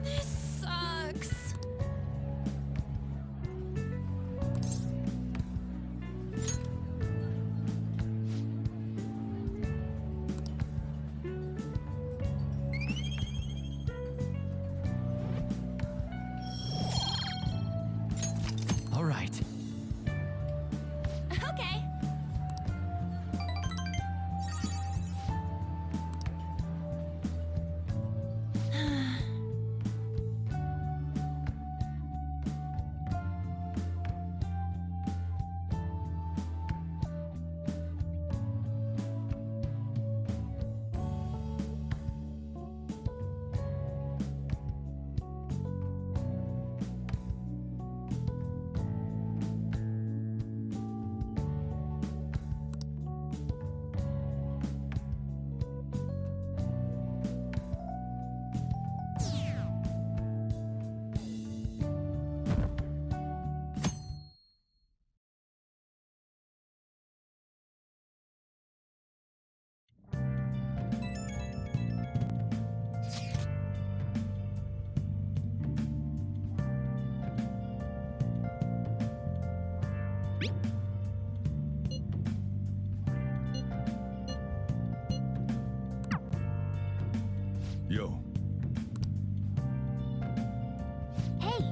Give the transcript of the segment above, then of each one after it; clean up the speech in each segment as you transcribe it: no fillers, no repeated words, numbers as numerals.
This sucks. All right. Okay. Yo. Hey.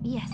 Yes.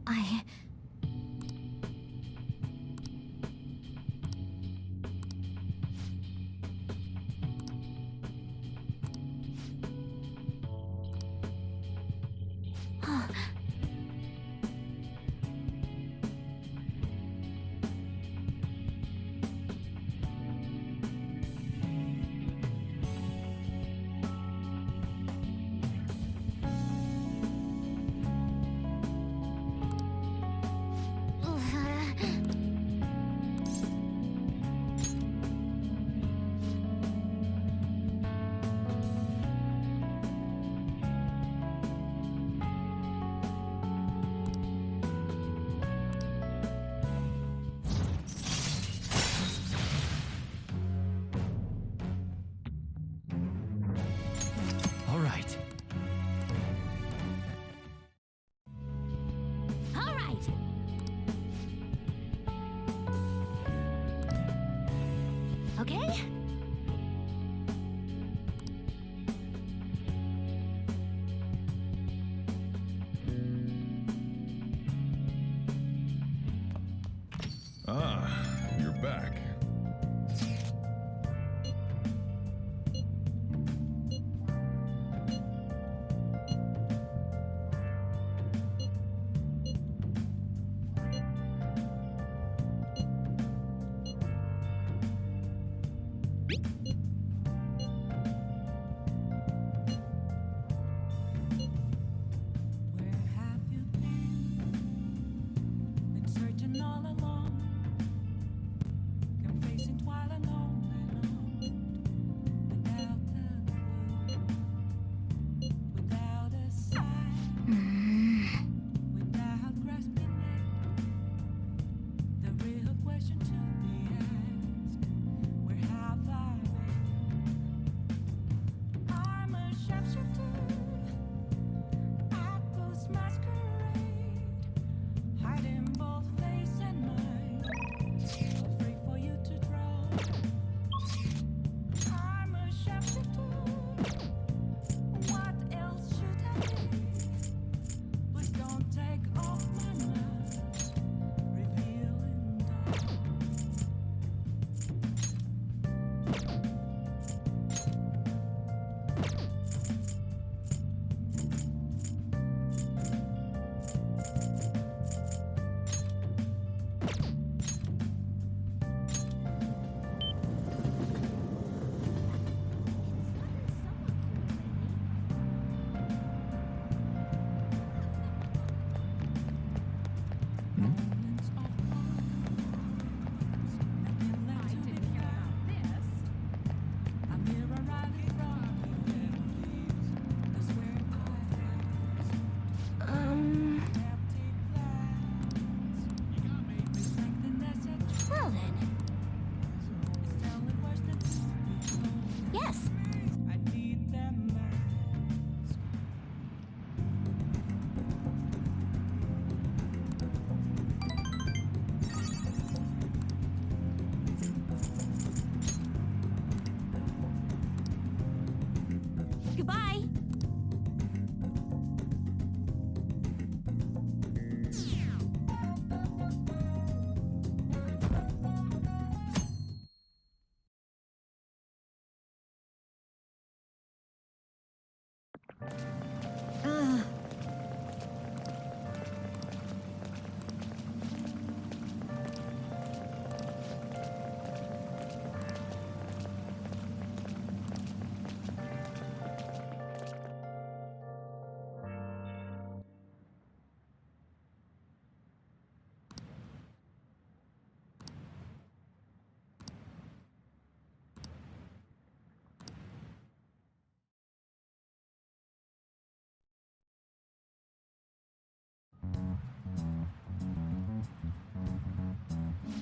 I... All right. All right. Okay. Ah, you're back. Where have you been? Been searching all along.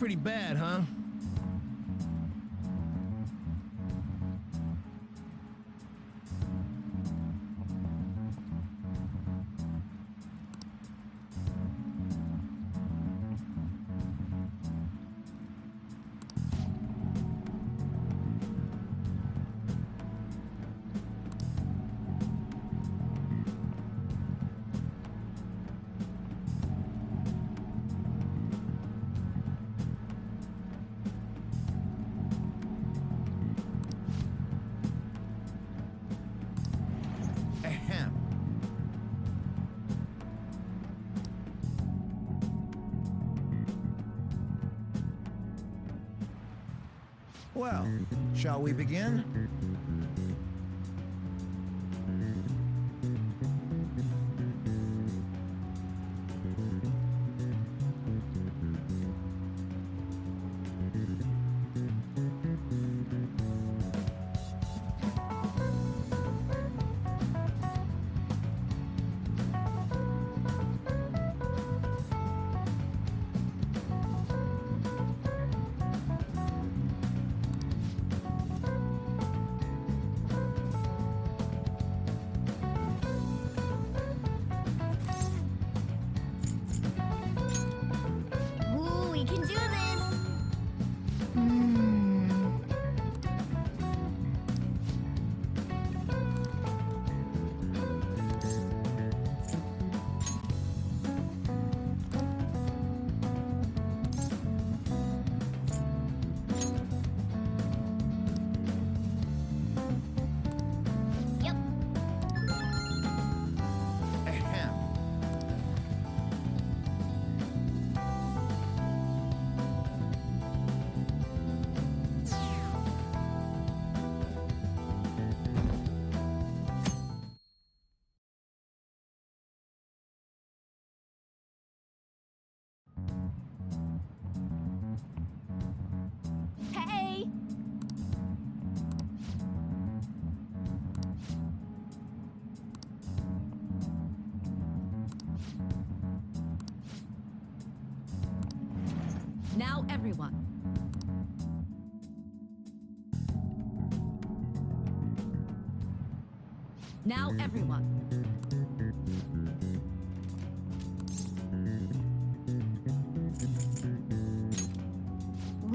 pretty bad, huh? Ahem. Well, shall we begin? Ooh, we can do this. Yep. Ahem. Hey. Now everyone. Now everyone.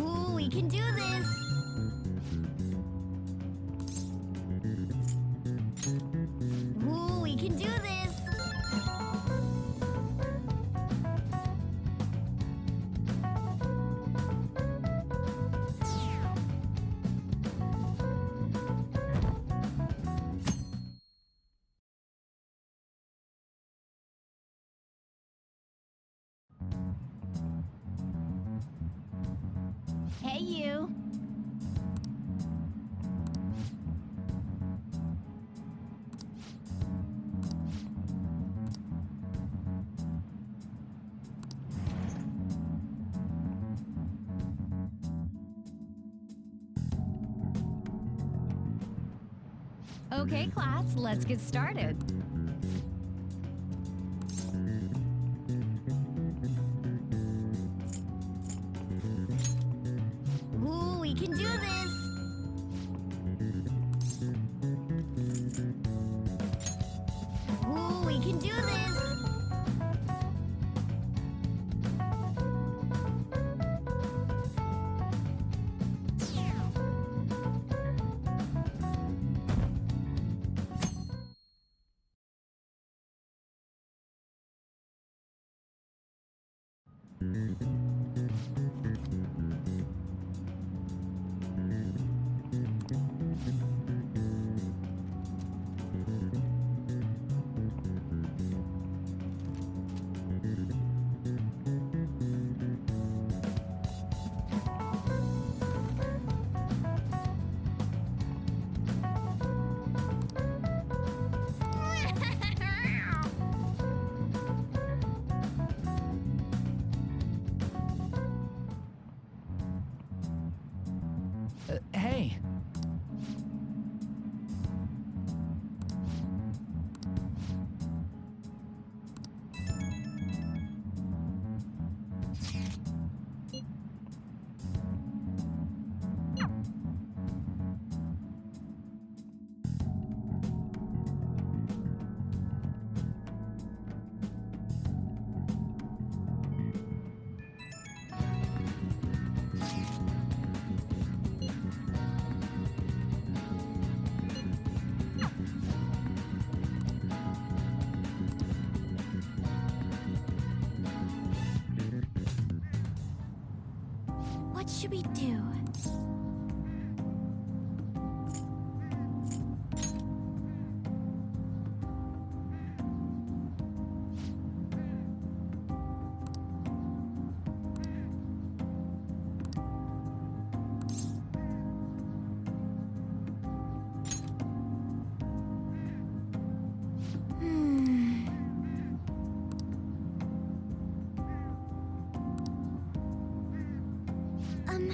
Ooh, we can do this. Ooh, we can do this. Hey, you. Okay, class, let's get started. Ooh, we can do this. Ooh, we can do this. What should we do? Um...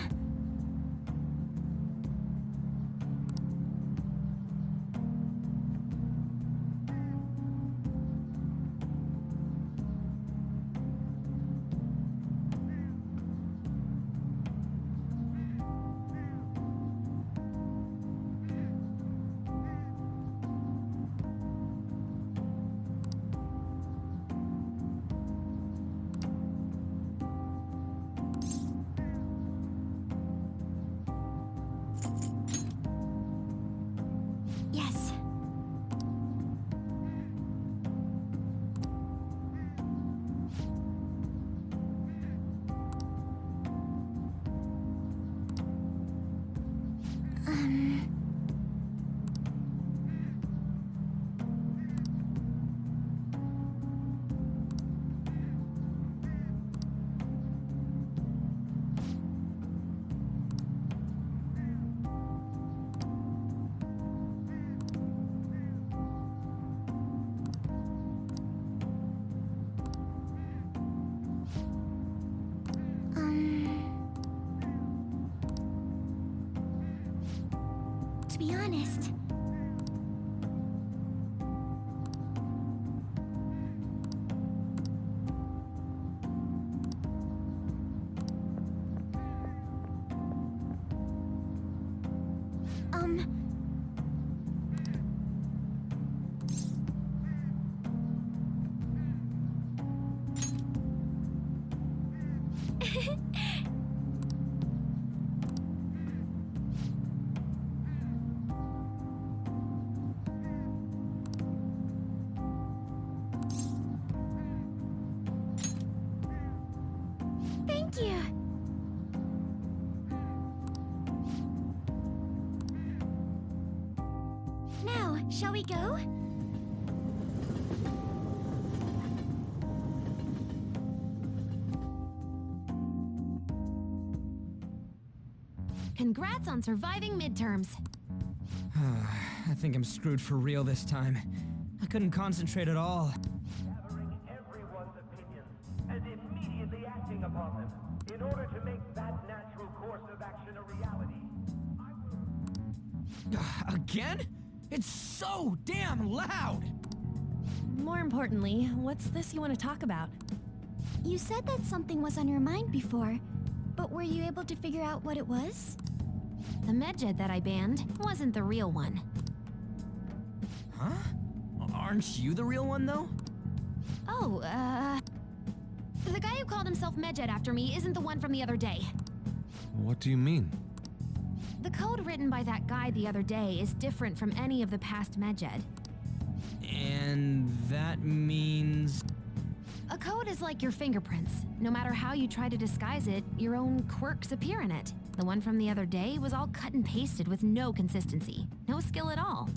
Yes. To be honest, thank you. Now, shall we go? Congrats on surviving midterms. I think I'm screwed for real this time. I couldn't concentrate at all. Gathering everyone's opinions and immediately acting upon them in order to make that natural course of action a reality. Again? It's so damn loud! More importantly, what's this you want to talk about? You said that something was on your mind before, but were you able to figure out what it was? The medjed that I banned wasn't the real one. Huh? Aren't you the real one, though? Oh, the guy who called himself medjed after me isn't the one from the other day. What do you mean? The code written by that guy the other day is different from any of the past medjed. And that means... A code is like your fingerprints. No matter how you try to disguise it, your own quirks appear in it. The one from the other day was all cut and pasted with no consistency. No skill at all.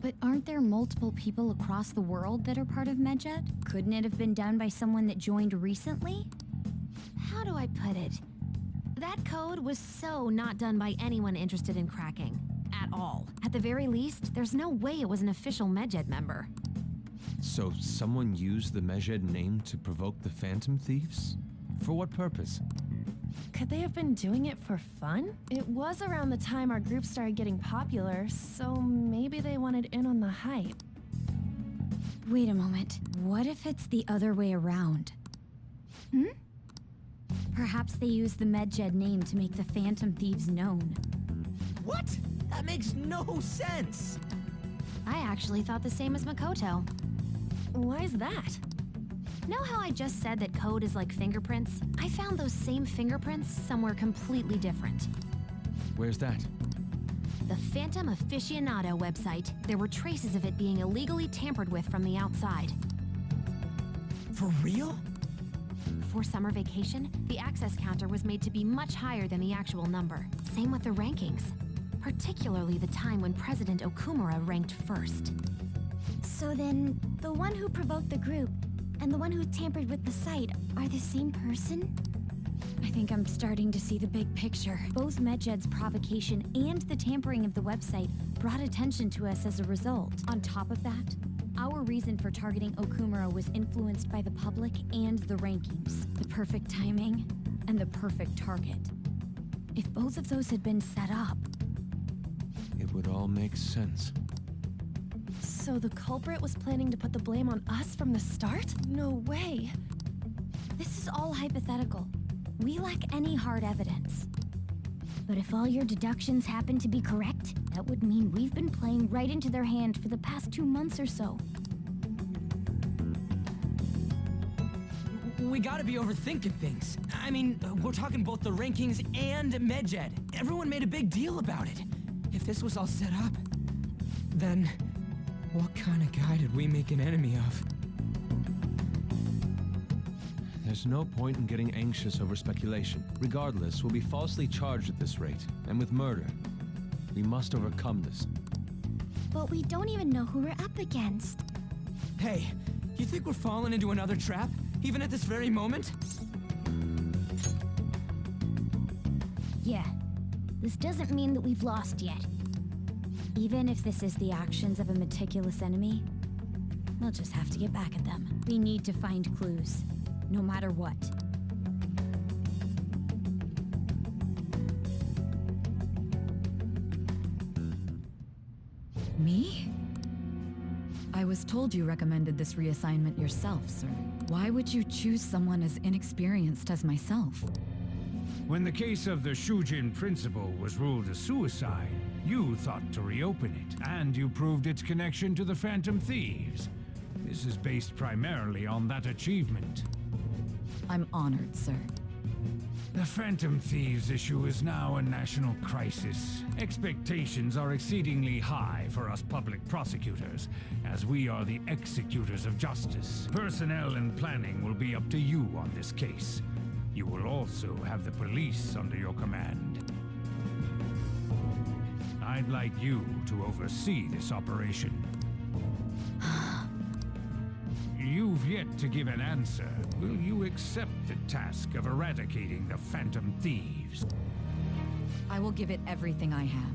But aren't there multiple people across the world that are part of Medjed? Couldn't it have been done by someone that joined recently? How do I put it? That code was so not done by anyone interested in cracking. At all. At the very least, there's no way it was an official Medjed member. So someone used the Medjed name to provoke the Phantom Thieves? For what purpose? Could they have been doing it for fun? It was around the time our group started getting popular, so maybe they wanted in on the hype. Wait a moment. What if it's the other way around? Perhaps they used the Medjed name to make the Phantom Thieves known. What? That makes no sense! I actually thought the same as Makoto. Why is that? Know how I just said that code is like fingerprints? I found those same fingerprints somewhere completely different. Where's that? The Phantom Aficionado website. There were traces of it being illegally tampered with from the outside. For real? Before summer vacation, the access counter was made to be much higher than the actual number. Same with the rankings, particularly the time when President Okumura ranked first. So then, the one who provoked the group and the one who tampered with the site are the same person? I think I'm starting to see the big picture. Both Medjed's provocation and the tampering of the website brought attention to us as a result. On top of that, our reason for targeting Okumura was influenced by the public and the rankings. The perfect timing and the perfect target. If both of those had been set up... It would all make sense. So the culprit was planning to put the blame on us from the start? No way. This is all hypothetical. We lack any hard evidence. But if all your deductions happen to be correct, that would mean we've been playing right into their hand for the past 2 months or so. We gotta be overthinking things. I mean, we're talking both the rankings and Medjed. Everyone made a big deal about it. If this was all set up, then what kind of guy did we make an enemy of? There's no point in getting anxious over speculation. Regardless, we'll be falsely charged at this rate, and with murder. We must overcome this. But we don't even know who we're up against. Hey, you think we're falling into another trap? Even at this very moment? Yeah. This doesn't mean that we've lost yet. Even if this is the actions of a meticulous enemy, we'll just have to get back at them. We need to find clues, no matter what. Me? I was told you recommended this reassignment yourself, sir. Why would you choose someone as inexperienced as myself? When the case of the Shujin principal was ruled a suicide, you thought to reopen it, and you proved its connection to the Phantom Thieves. This is based primarily on that achievement. I'm honored, sir. The Phantom Thieves issue is now a national crisis. Expectations are exceedingly high for us public prosecutors, as we are the executors of justice. Personnel and planning will be up to you on this case. You will also have the police under your command. I'd like you to oversee this operation. You've yet to give an answer. Will you accept the task of eradicating the Phantom Thieves? I will give it everything I have.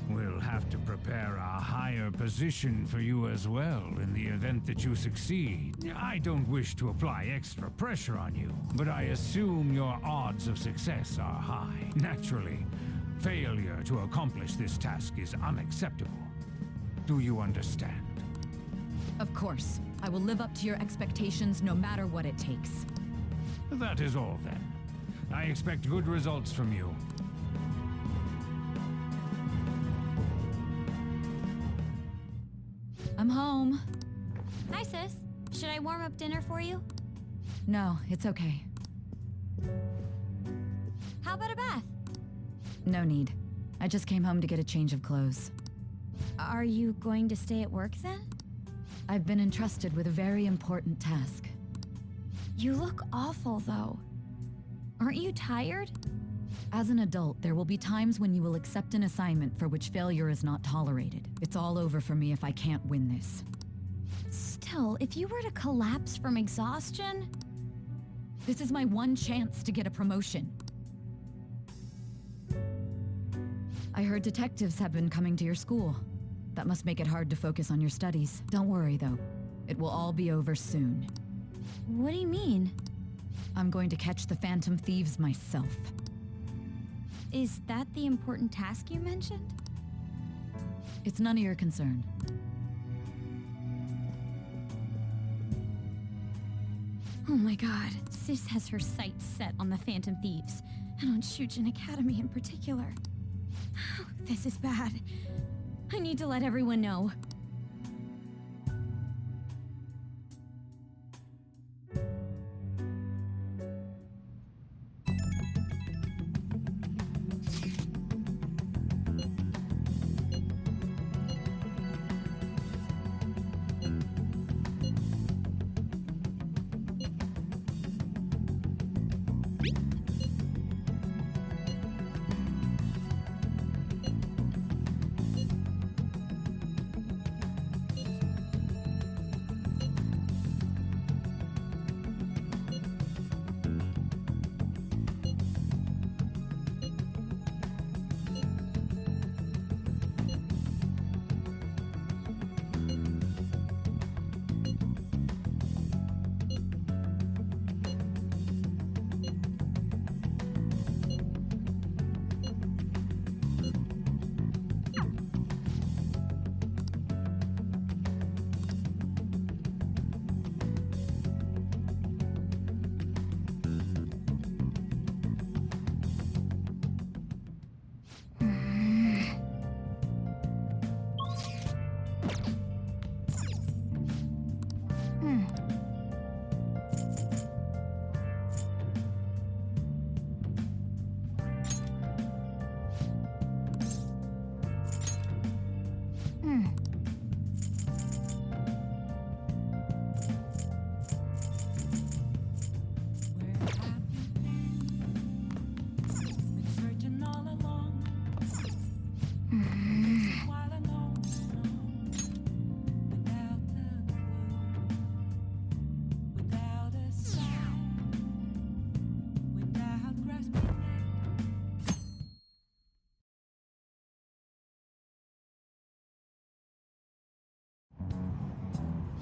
We'll have to prepare a higher position for you as well in the event that you succeed. I don't wish to apply extra pressure on you, but I assume your odds of success are high. Naturally, failure to accomplish this task is unacceptable. Do you understand? Of course. I will live up to your expectations no matter what it takes. That is all then. I expect good results from you. I'm home. Hi, sis. Should I warm up dinner for you? No, it's okay. How about a bath? No need. I just came home to get a change of clothes. Are you going to stay at work then? I've been entrusted with a very important task. You look awful, though. Aren't you tired? As an adult, there will be times when you will accept an assignment for which failure is not tolerated. It's all over for me if I can't win this. Still, if you were to collapse from exhaustion... This is my one chance to get a promotion. I heard detectives have been coming to your school. That must make it hard to focus on your studies. Don't worry, though. It will all be over soon. What do you mean? I'm going to catch the Phantom Thieves myself. Is that the important task you mentioned? It's none of your concern. Oh my god, Sis has her sights set on the Phantom Thieves, and on Shujin Academy in particular. This is bad. I need to let everyone know.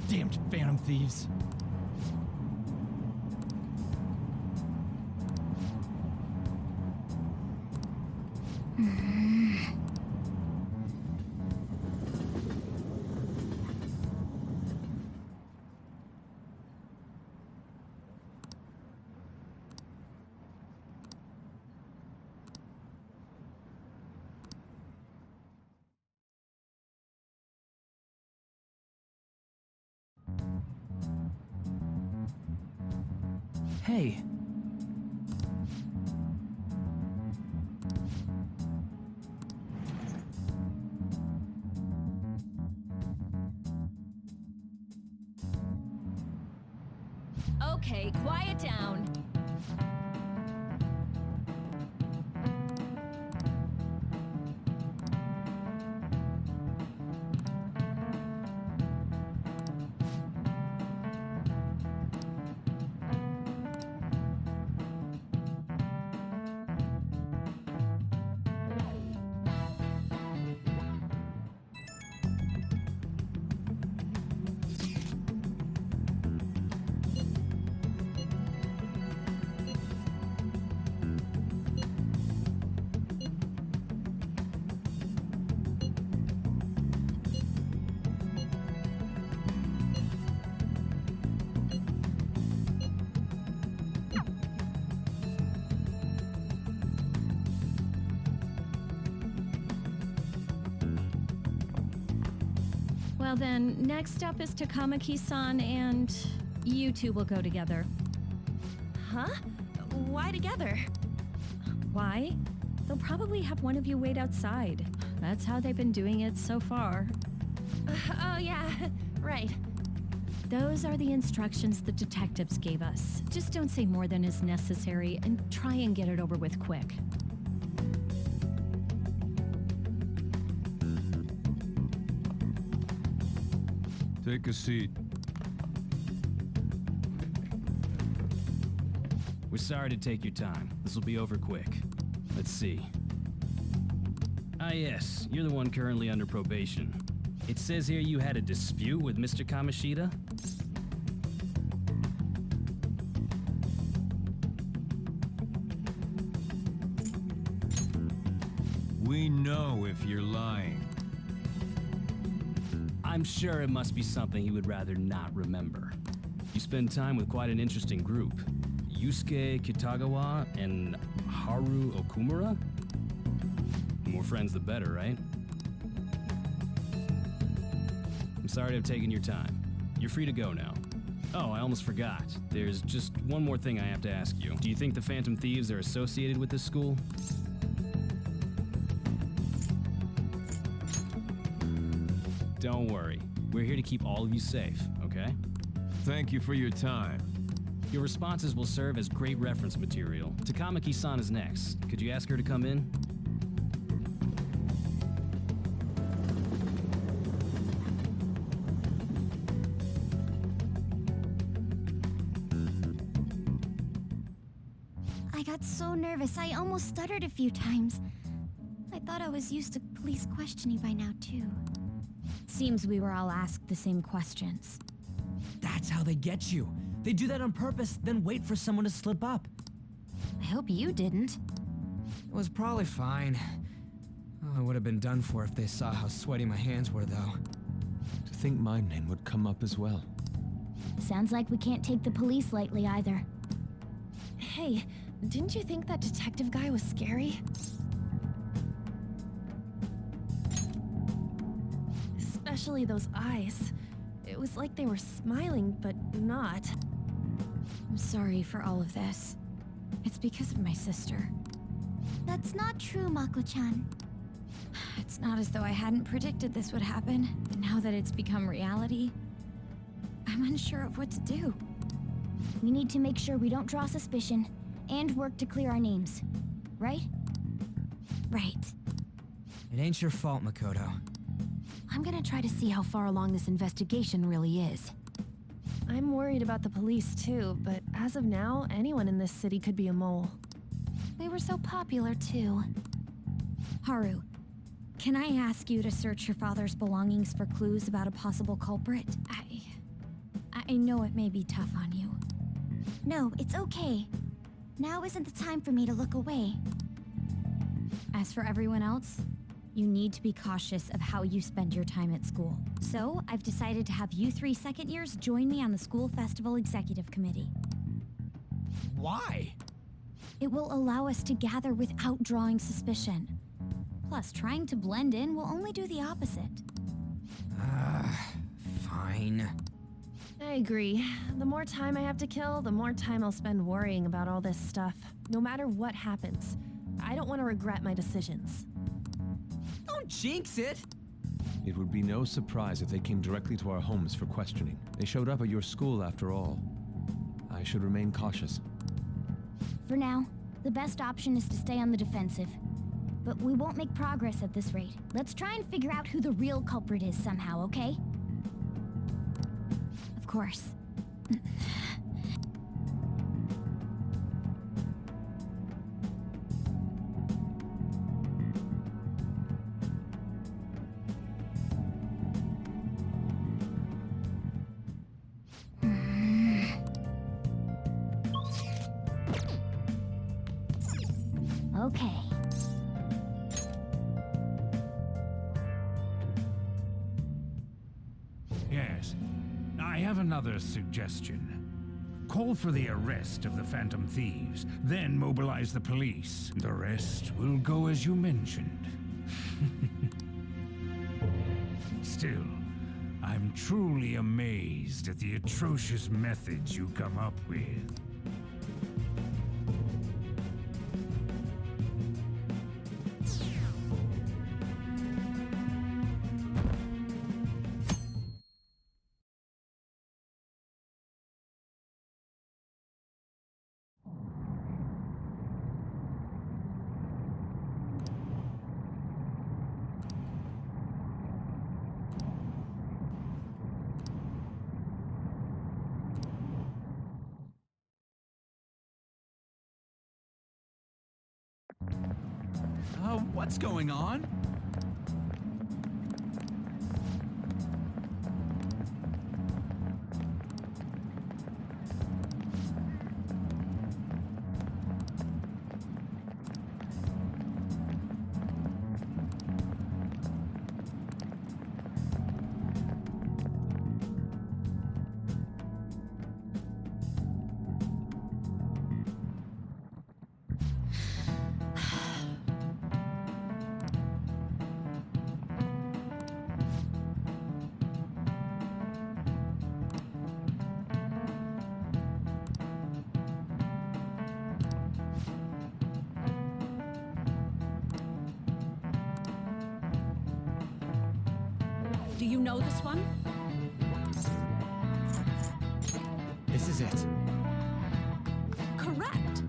Damned Phantom Thieves. Hey. Okay, quiet down. Well then, next up is Takamaki-san and you two will go together. Huh? Why together? Why? They'll probably have one of you wait outside. That's how they've been doing it so far. Oh yeah, right. Those are the instructions the detectives gave us. Just don't say more than is necessary and try and get it over with quick. Take a seat. We're sorry to take your time. This will be over quick. Let's see. Ah yes, you're the one currently under probation. It says here you had a dispute with Mr. Kamoshida? We know if you're lying. I'm sure it must be something he would rather not remember. You spend time with quite an interesting group. Yusuke Kitagawa and Haru Okumura? The more friends, the better, right? I'm sorry to have taken your time. You're free to go now. Oh, I almost forgot. There's just one more thing I have to ask you. Do you think the Phantom Thieves are associated with this school? Don't worry. We're here to keep all of you safe, okay? Thank you for your time. Your responses will serve as great reference material. Takamaki-san is next. Could you ask her to come in? I got so nervous, I almost stuttered a few times. I thought I was used to police questioning by now, too. Seems we were all asked the same questions. That's how they get you. They do that on purpose, then wait for someone to slip up. I hope you didn't. It was probably fine. Oh, I would have been done for if they saw how sweaty my hands were, though. To think my name would come up as well. Sounds like we can't take the police lightly either. Hey, didn't you think that detective guy was scary? Especially those eyes. It was like they were smiling, but not. I'm sorry for all of this. It's because of my sister. That's not true, Mako-chan. It's not as though I hadn't predicted this would happen. Now that it's become reality, I'm unsure of what to do. We need to make sure we don't draw suspicion, and work to clear our names. Right? Right. It ain't your fault, Makoto. I'm gonna try to see how far along this investigation really is. I'm worried about the police too, but as of now, anyone in this city could be a mole. We were so popular, too. Haru, can I ask you to search your father's belongings for clues about a possible culprit? I know it may be tough on you. No, it's okay. Now isn't the time for me to look away. As for everyone else, you need to be cautious of how you spend your time at school. So, I've decided to have you 3 second years join me on the school festival executive committee. Why? It will allow us to gather without drawing suspicion. Plus, trying to blend in will only do the opposite. Fine. I agree. The more time I have to kill, the more time I'll spend worrying about all this stuff. No matter what happens. I don't want to regret my decisions. Don't jinx it! It would be no surprise if they came directly to our homes for questioning. They showed up at your school after all. I should remain cautious. For now, the best option is to stay on the defensive. But we won't make progress at this rate. Let's try and figure out who the real culprit is somehow, okay? Of course. Okay. Yes. I have another suggestion. Call for the arrest of the Phantom Thieves, then mobilize the police. The rest will go as you mentioned. Still, I'm truly amazed at the atrocious methods you come up with. What's going on? Do you know this one? This is it. correct.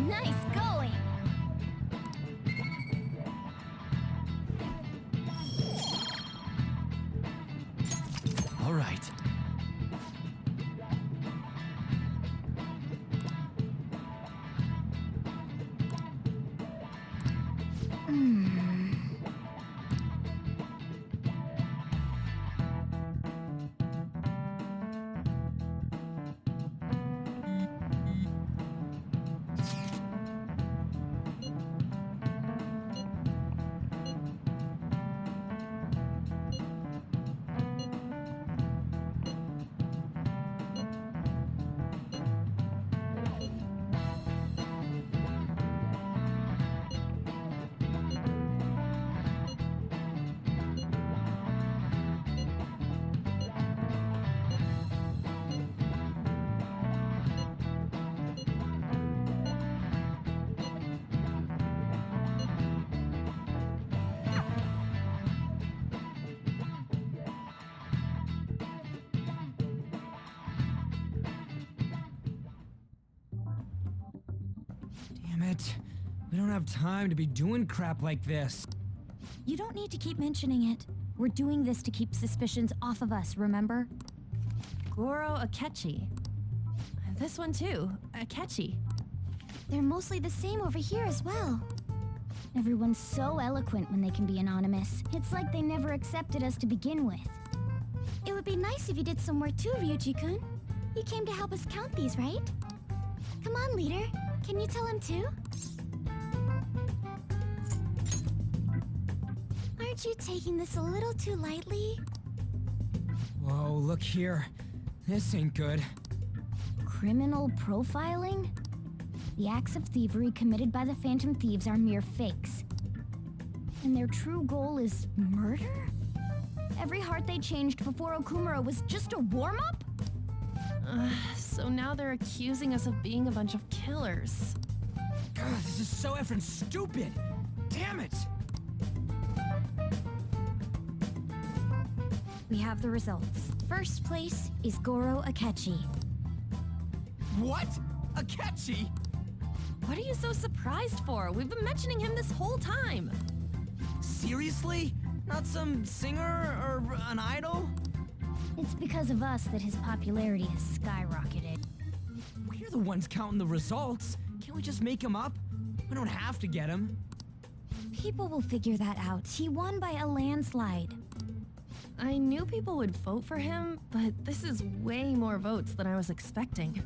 Nice going! All right. Damn it. We don't have time to be doing crap like this. You don't need to keep mentioning it. We're doing this to keep suspicions off of us, remember? Goro Akechi. This one too, Akechi. They're mostly the same over here as well. Everyone's so eloquent when they can be anonymous. It's like they never accepted us to begin with. It would be nice if you did some work too, Ryuji-kun. You came to help us count these, right? Come on, leader. Can you tell him too? Aren't you taking this a little too lightly? Whoa, look here. This ain't good. Criminal profiling? The acts of thievery committed by the Phantom Thieves are mere fakes. And their true goal is murder? Every heart they changed before Okumura was just a warm-up? So now they're accusing us of being a bunch of killers. God, this is so effing stupid! Damn it! We have the results. First place is Goro Akechi. What? Akechi? What are you so surprised for? We've been mentioning him this whole time. Seriously? Not some singer or an idol? It's because of us that his popularity has skyrocketed. We're the ones counting the results. Can't we just make him up? We don't have to get him. People will figure that out. He won by a landslide. I knew people would vote for him, but this is way more votes than I was expecting.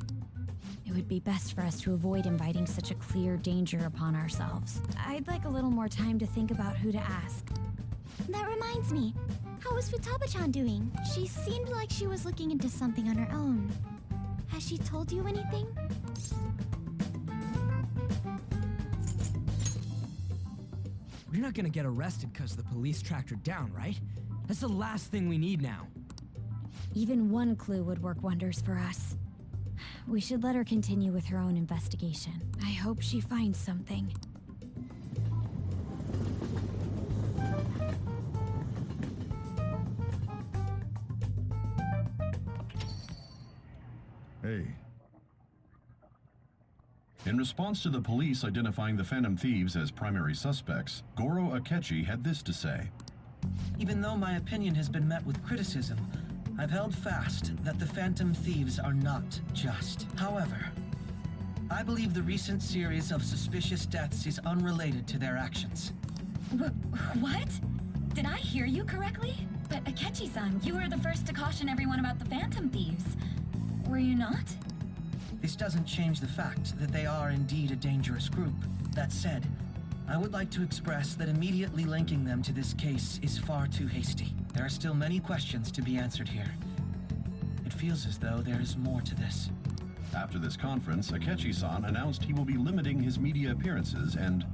It would be best for us to avoid inviting such a clear danger upon ourselves. I'd like a little more time to think about who to ask. That reminds me. How is Futaba-chan doing? She seemed like she was looking into something on her own. Has she told you anything? We're not gonna get arrested because the police tracked her down, right? That's the last thing we need now. Even one clue would work wonders for us. We should let her continue with her own investigation. I hope she finds something. Hey. In response to the police identifying the Phantom Thieves as primary suspects, Goro Akechi had this to say. Even though my opinion has been met with criticism, I've held fast that the Phantom Thieves are not just. However, I believe the recent series of suspicious deaths is unrelated to their actions. What? Did I hear you correctly? But Akechi-san, you were the first to caution everyone about the Phantom Thieves. Were you not? This doesn't change the fact that they are indeed a dangerous group. That said, I would like to express that immediately linking them to this case is far too hasty. There are still many questions to be answered here. It feels as though there is more to this. After this conference, Akechi-san announced he will be limiting his media appearances and...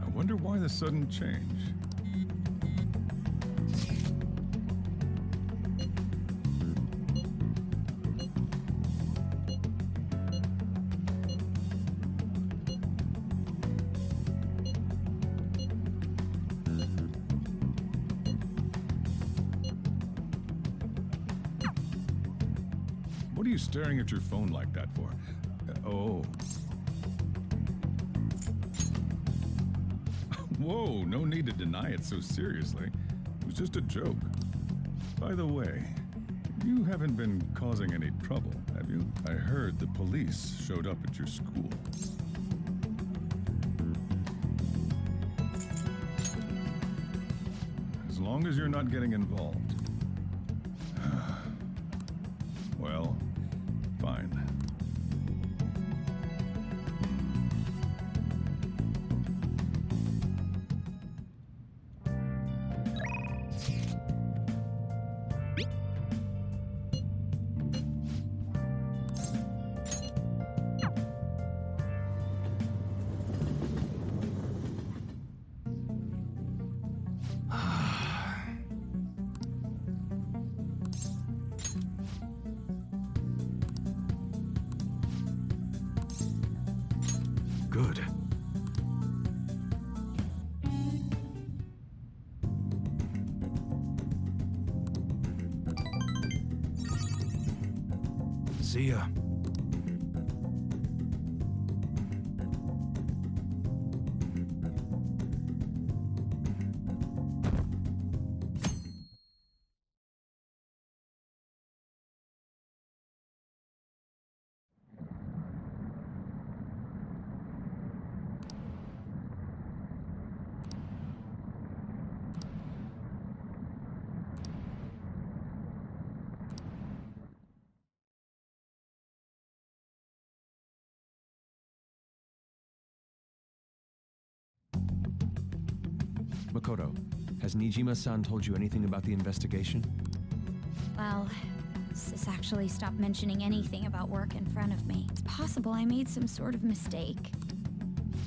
I wonder why the sudden change. What are you staring at your phone like that for? Oh. Whoa, no need to deny it so seriously. It was just a joke. By the way, you haven't been causing any trouble, have you? I heard the police showed up at your school. As long as you're not getting involved. Well, fine. Good. See ya. Makoto, has Nijima-san told you anything about the investigation? Well, Sis actually stopped mentioning anything about work in front of me. It's possible I made some sort of mistake.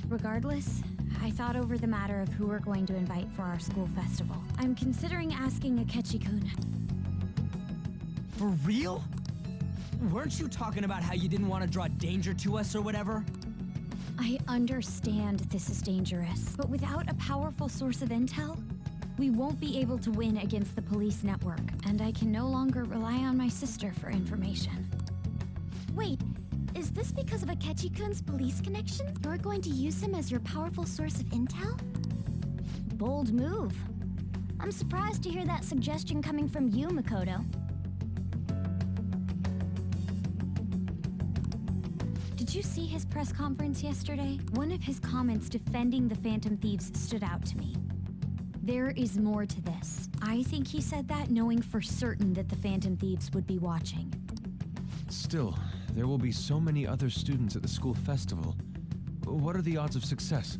Regardless, I thought over the matter of who we're going to invite for our school festival. I'm considering asking Akechi-kun. For real? Weren't you talking about how you didn't want to draw danger to us or whatever? I understand this is dangerous, but without a powerful source of intel, we won't be able to win against the police network, and I can no longer rely on my sister for information. Wait, is this because of Akechi-kun's police connection? You're going to use him as your powerful source of intel? Bold move. I'm surprised to hear that suggestion coming from you, Makoto. Did you see his press conference yesterday? One of his comments defending the Phantom Thieves stood out to me. There is more to this. I think he said that knowing for certain that the Phantom Thieves would be watching. Still, there will be so many other students at the school festival. What are the odds of success?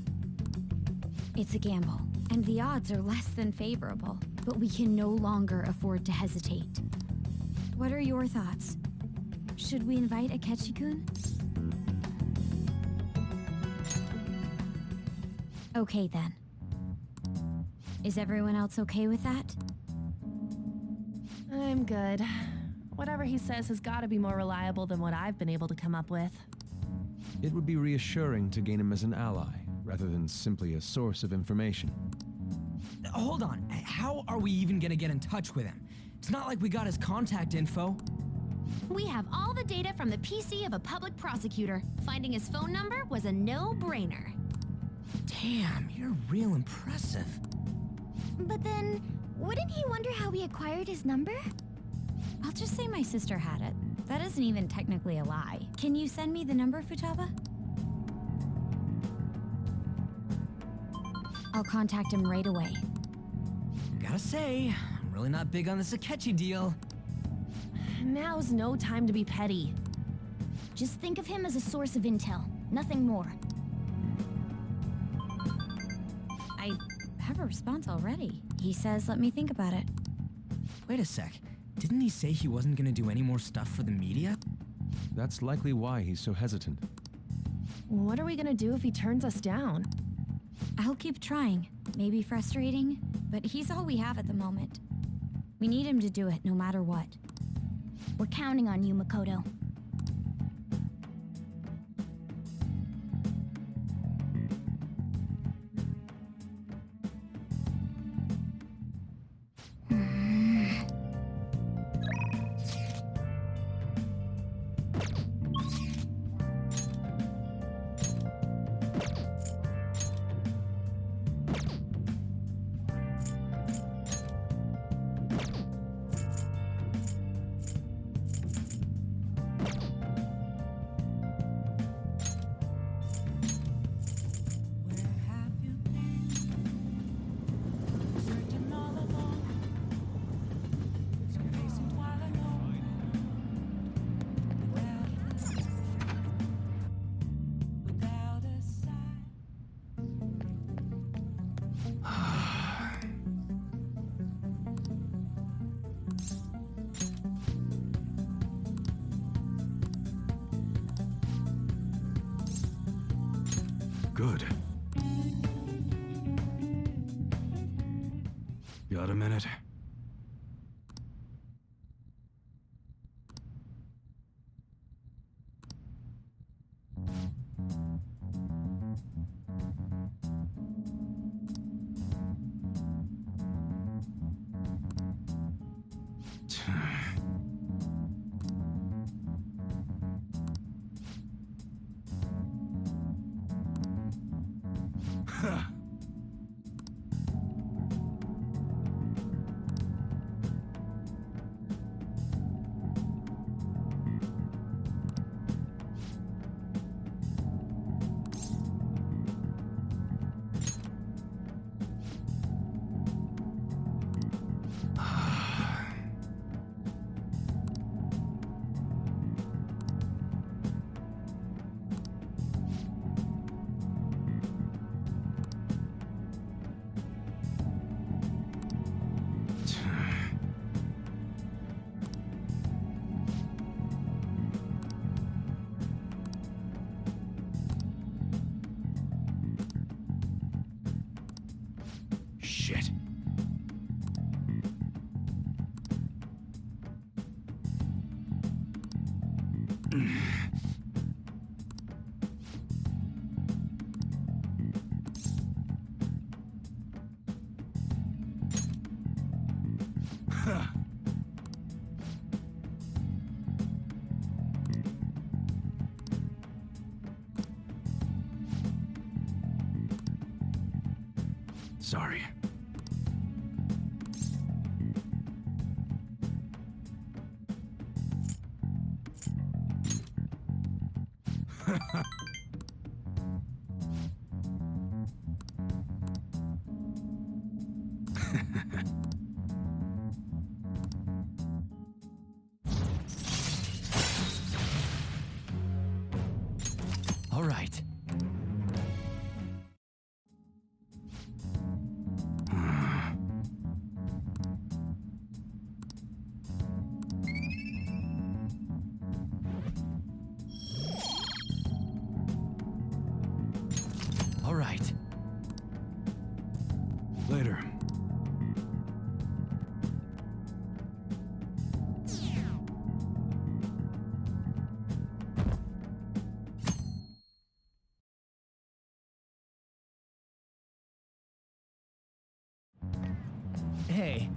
It's a gamble, and the odds are less than favorable, but we can no longer afford to hesitate. What are your thoughts? Should we invite Akechi-kun? Okay then. Is everyone else okay with that? I'm good. Whatever he says has got to be more reliable than what I've been able to come up with. It would be reassuring to gain him as an ally, rather than simply a source of information. Hold on, how are we even gonna get in touch with him? It's not like we got his contact info. We have all the data from the PC of a public prosecutor. Finding his phone number was a no-brainer. Damn, you're real impressive. But then, wouldn't he wonder how we acquired his number? I'll just say my sister had it. That isn't even technically a lie. Can you send me the number, Futaba? I'll contact him right away. Gotta say, I'm really not big on this Akechi deal. Now's no time to be petty. Just think of him as a source of intel, nothing more. I have a response already. He says let me think about it. Wait a sec. Didn't he say he wasn't gonna do any more stuff for the media? That's likely why he's so hesitant. What are we gonna do if he turns us down? I'll keep trying. Maybe frustrating, but he's all we have at the moment. We need him to do it no matter what. We're counting on you, Makoto. Good. Got a minute? Shit. Sorry. All right. All right. Later. Hey.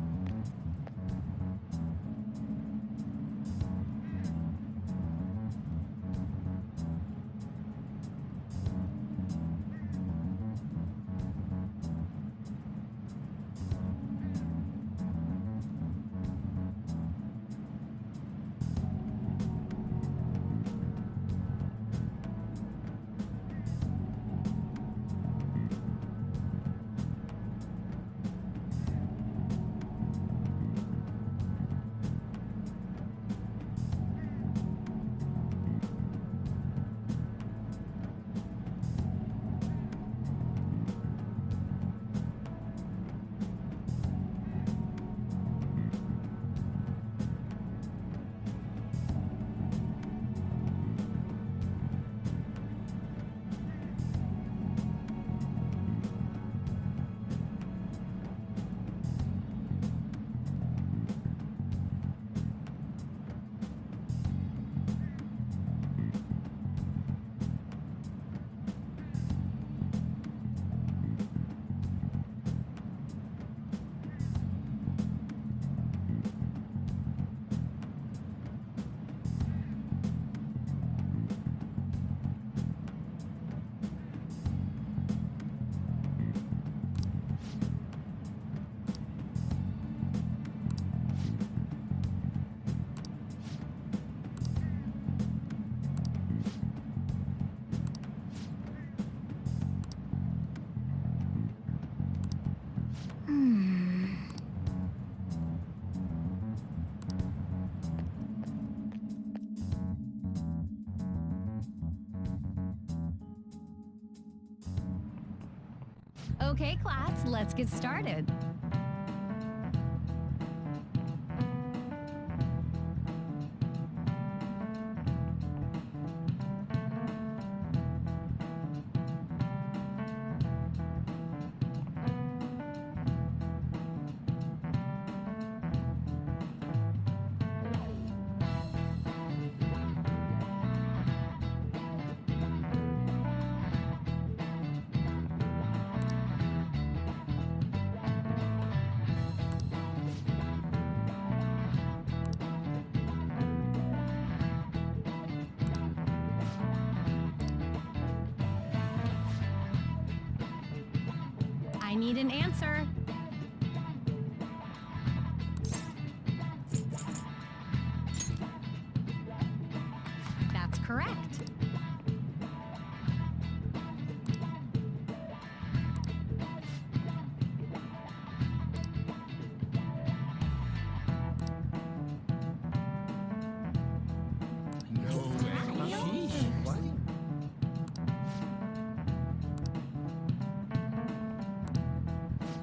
Okay, class, let's get started. I need an answer. That's correct.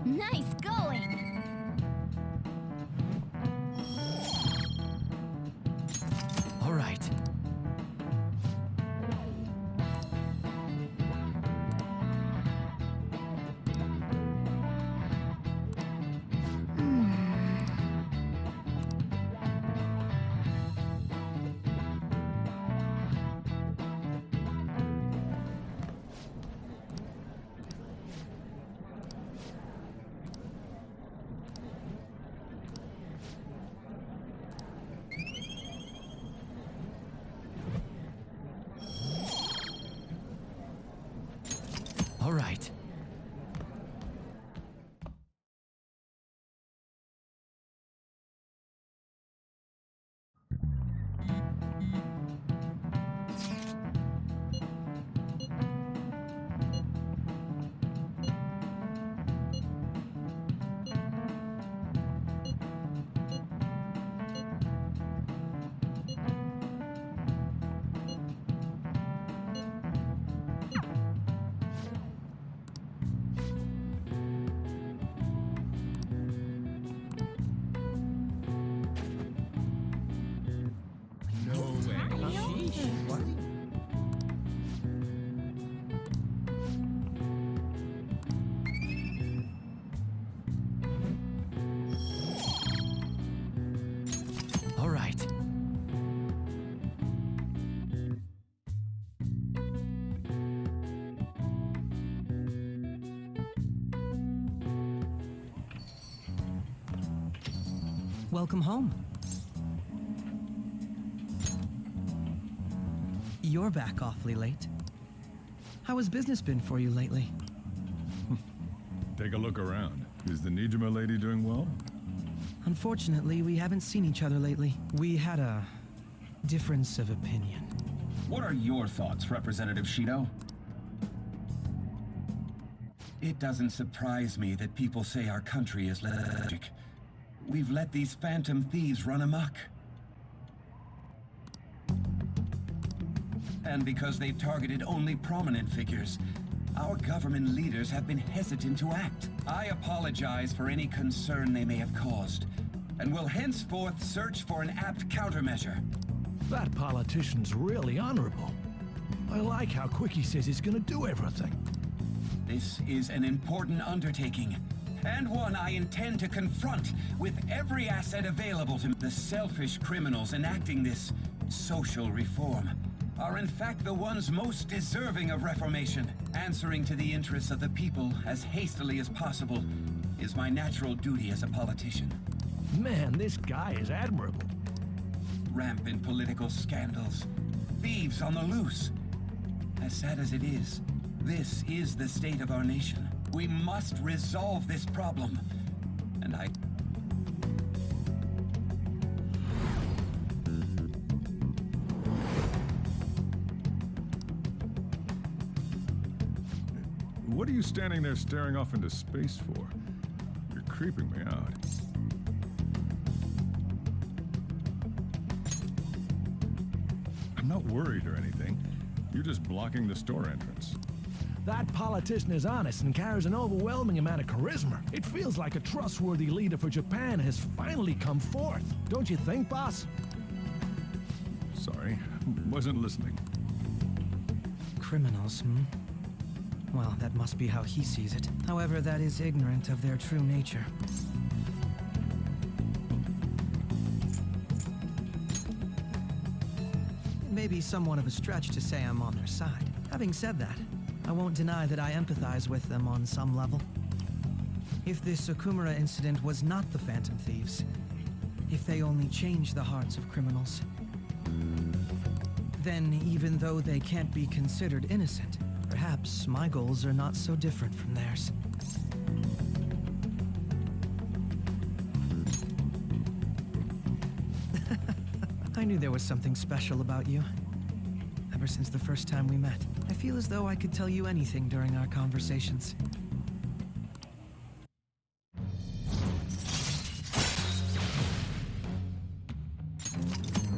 Nice going! All right. All right. All right. Welcome home. You're back awfully late. How has business been for you lately? Take a look around. Is the Nijima lady doing well? Unfortunately, we haven't seen each other lately. We had a difference of opinion. What are your thoughts, Representative Shido? It doesn't surprise me that people say our country is lethargic. We've let these phantom thieves run amok. And because they've targeted only prominent figures, our government leaders have been hesitant to act. I apologize for any concern they may have caused, and will henceforth search for an apt countermeasure. That politician's really honorable. I like how quick he says he's gonna do everything. This is an important undertaking, and one I intend to confront with every asset available to me. The selfish criminals enacting this social reform are in fact the ones most deserving of reformation. Answering to the interests of the people as hastily as possible is my natural duty as a politician. Man, this guy is admirable. Rampant political scandals, thieves on the loose. As sad as it is, this is the state of our nation. We must resolve this problem, and I... What are you standing there staring off into space for? You're creeping me out. I'm not worried or anything. You're just blocking the store entrance. That politician is honest and carries an overwhelming amount of charisma. It feels like a trustworthy leader for Japan has finally come forth. Don't you think, boss? Sorry, wasn't listening. Criminals, hmm? Well, that must be how he sees it. However, that is ignorant of their true nature. It may be somewhat of a stretch to say I'm on their side. Having said that, I won't deny that I empathize with them on some level. If this Okumura incident was not the Phantom Thieves, if they only changed the hearts of criminals, then even though they can't be considered innocent, perhaps my goals are not so different from theirs. I knew there was something special about you. Ever since the first time we met, I feel as though I could tell you anything during our conversations.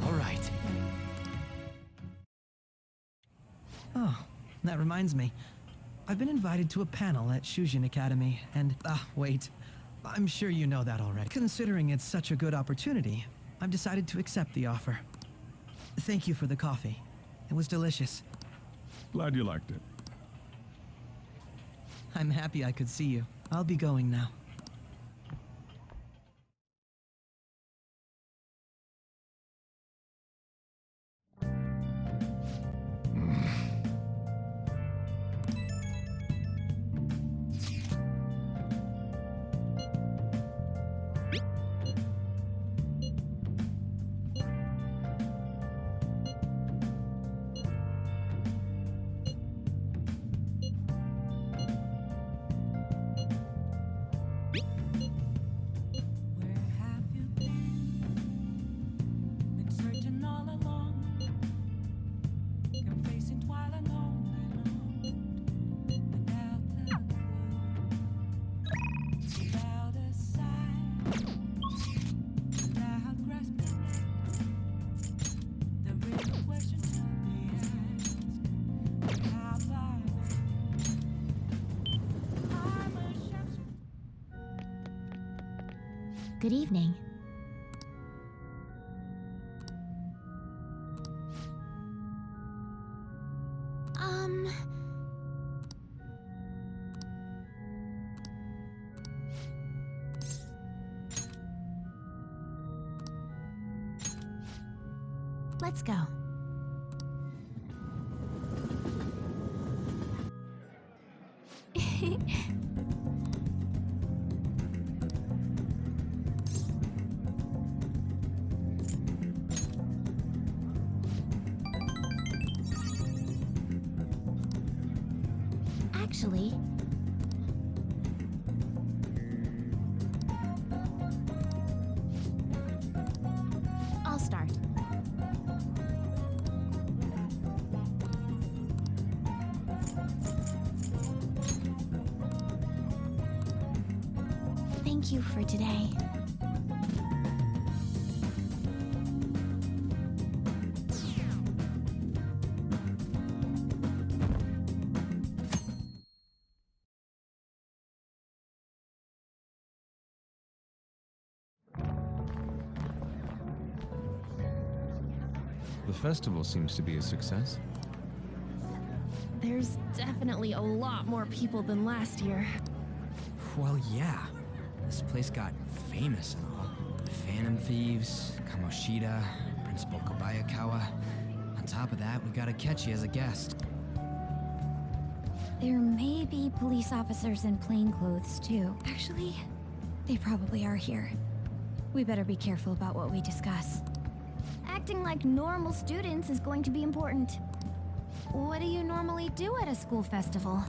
All right. Oh, that reminds me. I've been invited to a panel at Shujin Academy, and... wait. I'm sure you know that already. Considering it's such a good opportunity, I've decided to accept the offer. Thank you for the coffee. It was delicious. Glad you liked it. I'm happy I could see you. I'll be going now. Good evening. Let's go. Actually, I'll start. Thank you for today. The festival seems to be a success. There's definitely a lot more people than last year. Well, yeah. This place got famous and all. Phantom Thieves, Kamoshida, Principal Kobayakawa. On top of that, we got Akechi as a guest. There may be police officers in plainclothes, too. Actually, they probably are here. We better be careful about what we discuss. Acting like normal students is going to be important. What do you normally do at a school festival?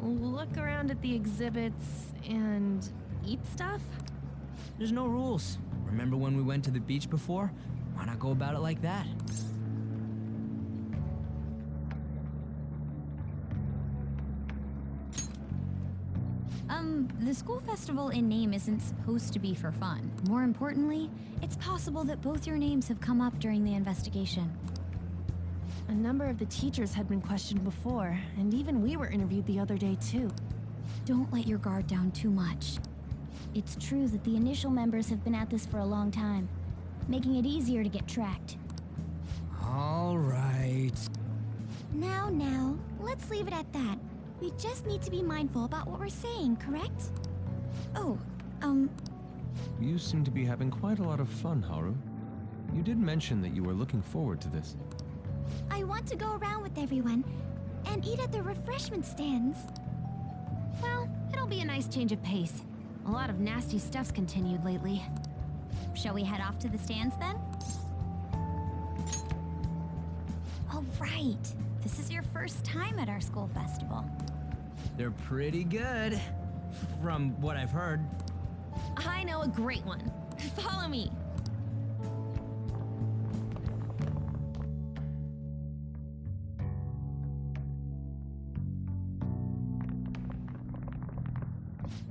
Look around at the exhibits and eat stuff? There's no rules. Remember when we went to the beach before? Why not go about it like that? The school festival in name isn't supposed to be for fun. More importantly, it's possible that both your names have come up during the investigation. A number of the teachers had been questioned before, and even we were interviewed the other day too. Don't let your guard down too much. It's true that the initial members have been at this for a long time, making it easier to get tracked. All right. Now, let's leave it at that. We just need to be mindful about what we're saying, correct? Oh, You seem to be having quite a lot of fun, Haru. You did mention that you were looking forward to this. I want to go around with everyone and eat at the refreshment stands. Well, it'll be a nice change of pace. A lot of nasty stuff's continued lately. Shall we head off to the stands then? All right. This is your first time at our school festival. They're pretty good, from what I've heard. I know a great one. Follow me.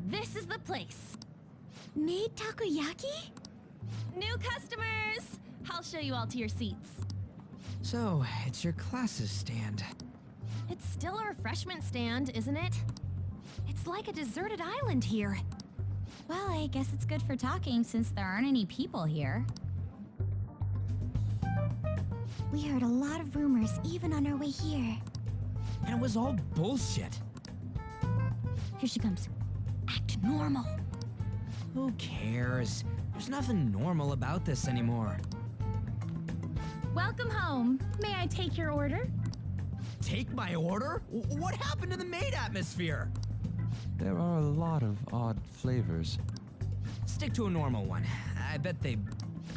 This is the place. Made takoyaki? New customers! I'll show you all to your seats. So, it's your class's stand. It's still a refreshment stand, isn't it? It's like a deserted island here. Well, I guess it's good for talking since there aren't any people here. We heard a lot of rumors even on our way here. And it was all bullshit. Here she comes. Act normal. Who cares? There's nothing normal about this anymore. Welcome home. May I take your order? Take my order? What happened to the maid atmosphere? There are a lot of odd flavors. Stick to a normal one. I bet they...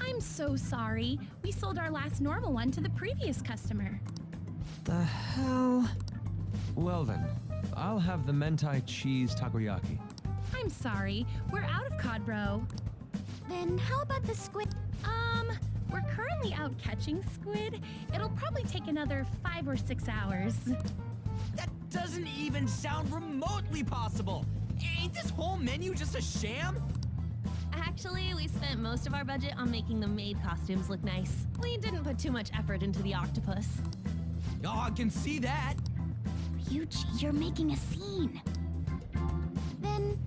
I'm so sorry. We sold our last normal one to the previous customer. The hell? Well then, I'll have the mentai cheese takoyaki. I'm sorry. We're out of cod bro. Then how about the squid? We're currently out catching squid. It'll probably take another 5 or 6 hours. That doesn't even sound remotely possible. Ain't this whole menu just a sham? Actually, we spent most of our budget on making the maid costumes look nice. We didn't put too much effort into the octopus. Oh, I can see that. Ryuji, you're making a scene. Then,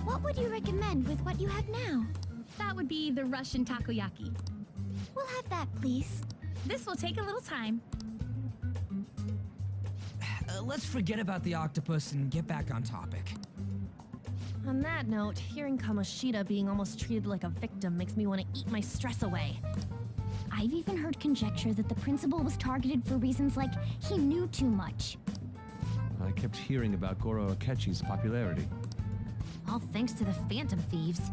what would you recommend with what you have now? That would be the Russian takoyaki. We'll have that, please. This will take a little time. Let's forget about the octopus and get back on topic. On that note, hearing Kamoshida being almost treated like a victim makes me want to eat my stress away. I've even heard conjecture that the principal was targeted for reasons like he knew too much. I kept hearing about Goro Akechi's popularity. All thanks to the Phantom Thieves.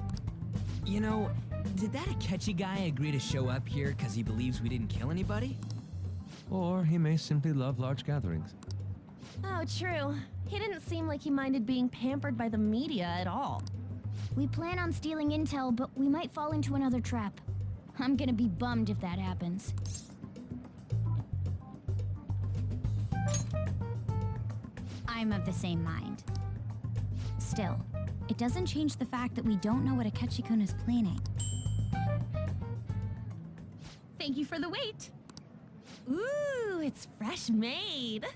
You know, did that Akechi guy agree to show up here because he believes we didn't kill anybody? Or he may simply love large gatherings. Oh, true. He didn't seem like he minded being pampered by the media at all. We plan on stealing intel, but we might fall into another trap. I'm gonna be bummed if that happens. I'm of the same mind. Still, it doesn't change the fact that we don't know what Akechi-kun is planning. Thank you for the wait. Ooh, it's fresh made.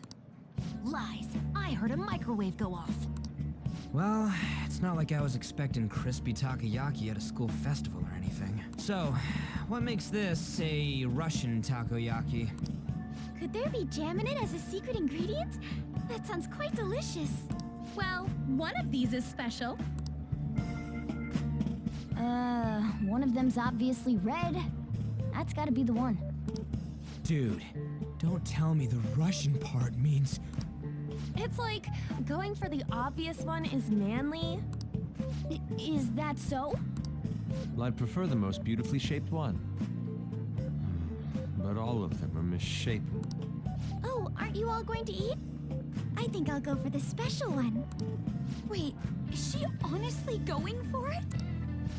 Lies. I heard a microwave go off. Well, it's not like I was expecting crispy takoyaki at a school festival or anything. So, what makes this a Russian takoyaki? Could there be jam in it as a secret ingredient? That sounds quite delicious. Well, one of these is special. One of them's obviously red. That's gotta be the one. Dude, don't tell me the Russian part means... It's like going for the obvious one is manly. Is that so? Well, I'd prefer the most beautifully shaped one. But all of them are misshapen. Oh, aren't you all going to eat? I think I'll go for the special one. Wait, is she honestly going for it?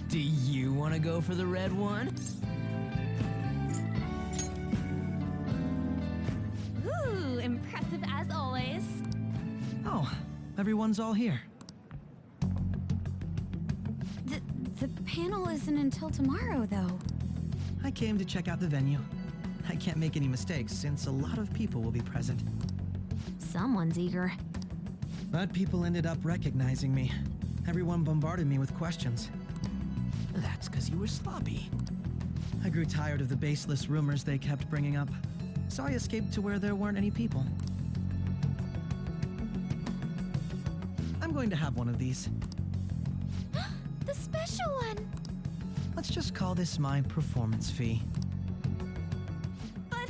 Do you want to go for the red one? Ooh, impressive as always. Oh, everyone's all here. The panel isn't until tomorrow, though. I came to check out the venue. I can't make any mistakes since a lot of people will be present. Someone's eager. But people ended up recognizing me. Everyone bombarded me with questions. That's because you were sloppy. I grew tired of the baseless rumors they kept bringing up, so I escaped to where there weren't any people. I'm going to have one of these. The special one! Let's just call this my performance fee. But...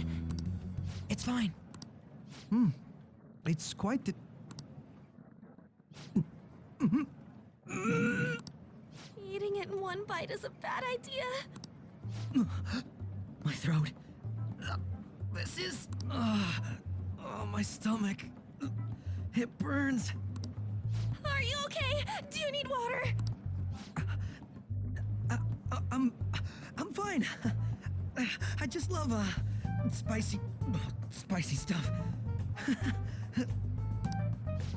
It's fine. It's quite the... Eating it in one bite is a bad idea. My throat. This is... Oh, my stomach. It burns. Are you okay? Do you need water? I'm fine. I just love, spicy stuff.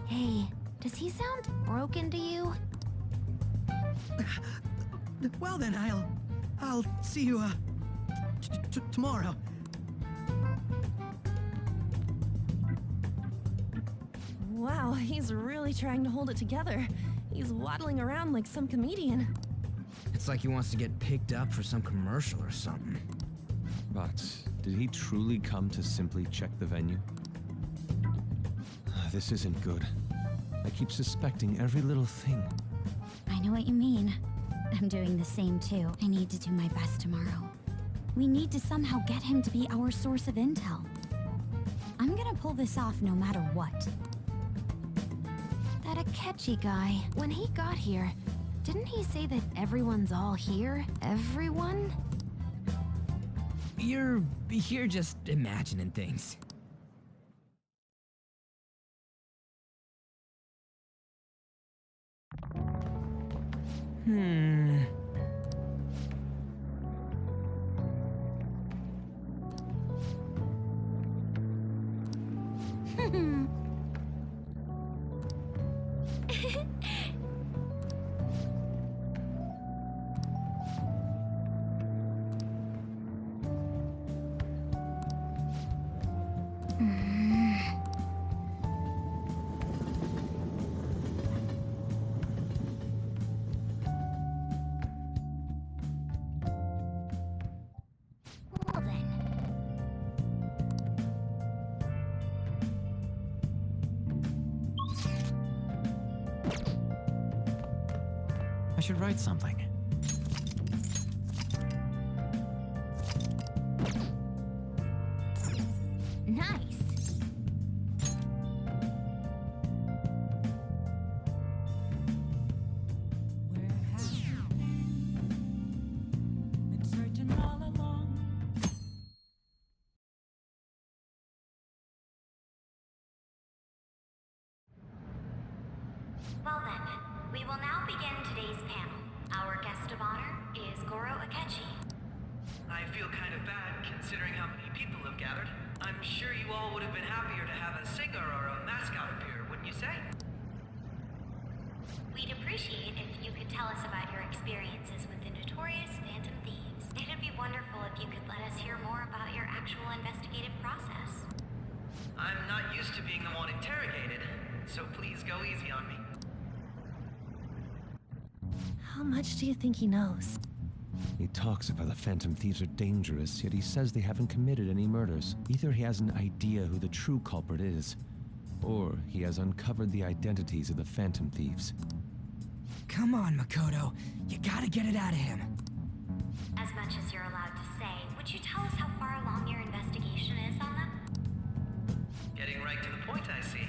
Hey, does he sound broken to you? Well then, I'll see you, tomorrow. Wow, he's really trying to hold it together. He's waddling around like some comedian. It's like he wants to get picked up for some commercial or something. But did he truly come to simply check the venue? This isn't good. I keep suspecting every little thing. I know what you mean. I'm doing the same too. I need to do my best tomorrow. We need to somehow get him to be our source of intel. I'm gonna pull this off no matter what. That Akechi guy, when he got here, didn't he say that everyone's all here? Everyone? You're just imagining things. Well then. I should write something. Nice. Well then, we will now begin today's panel. Our guest of honor is Goro Akechi. I feel kind of bad considering how many people have gathered. I'm sure you all would have been happier to have a singer or a mascot appear, wouldn't you say? We'd appreciate if you could tell us about your experiences with the notorious Phantom Thieves. It'd be wonderful if you could let us hear more about your actual investigative process. I'm not used to being the one interrogated, so please go easy on me. How much do you think he knows? He talks about the Phantom Thieves are dangerous, yet he says they haven't committed any murders. Either he has an idea who the true culprit is, or he has uncovered the identities of the Phantom Thieves. Come on, Makoto. You gotta get it out of him. As much as you're allowed to say, would you tell us how far along your investigation is on them? Getting right to the point, I see.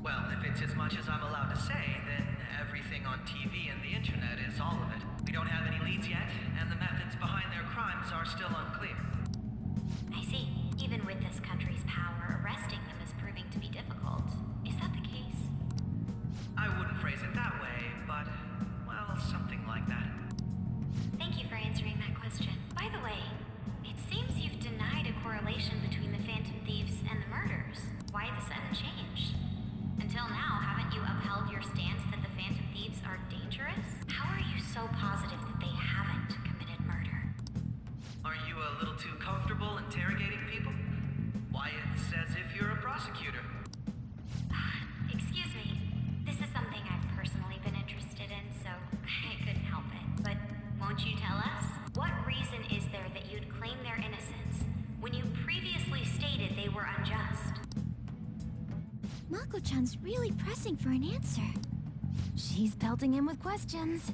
Well, if it's as much as I'm allowed to say, then everything on TV and the internet is all of it. We don't have any leads yet, and the methods behind their crimes are still unclear. I see. Even with this country's power, arresting them is proving to be difficult. Is that the case? I wouldn't phrase it that way, but, well, something like that. Thank you for answering that question. By the way, it seems you've denied a correlation between the Phantom Thieves and the murders. Why the sudden change? Until now, haven't you upheld your stance that the Phantom Thieves are dangerous? How are you so positive that they haven't committed murder? Are you a little too comfortable interrogating people? Why, it's as if you're a prosecutor. Excuse me. This is something I've personally been interested in, so I couldn't help it. But won't you tell us? What reason is there that you'd claim their innocence when you previously stated they were unjust? Mako-chan's really pressing for an answer. She's pelting him with questions.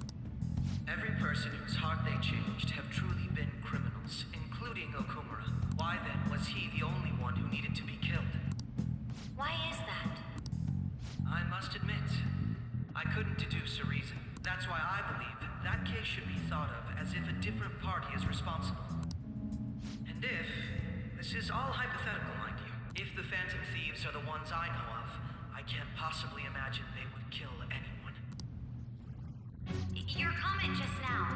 Every person whose heart they changed have truly been criminals, including Okumura. Why then was he the only one who needed to be killed? Why is that? I must admit, I couldn't deduce a reason. That's why I believe that case should be thought of as if a different party is responsible. And if, this is all hypothetical mind you, if the Phantom Thieves are the ones I know of, I can't possibly imagine they would kill anyone. Your comment just now.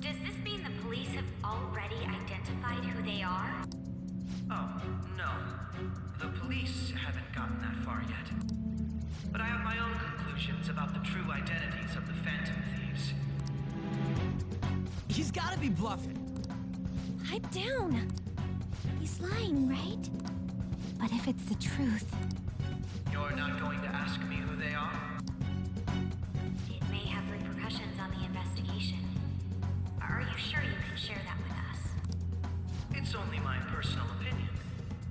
Does this mean the police have already identified who they are? Oh, no. The police haven't gotten that far yet. But I have my own conclusions about the true identities of the Phantom Thieves. He's gotta be bluffing. Pipe down. He's lying, right? But if it's the truth... You're not going to ask me who they are? It may have repercussions on the investigation. Are you sure you can share that with us? It's only my personal opinion,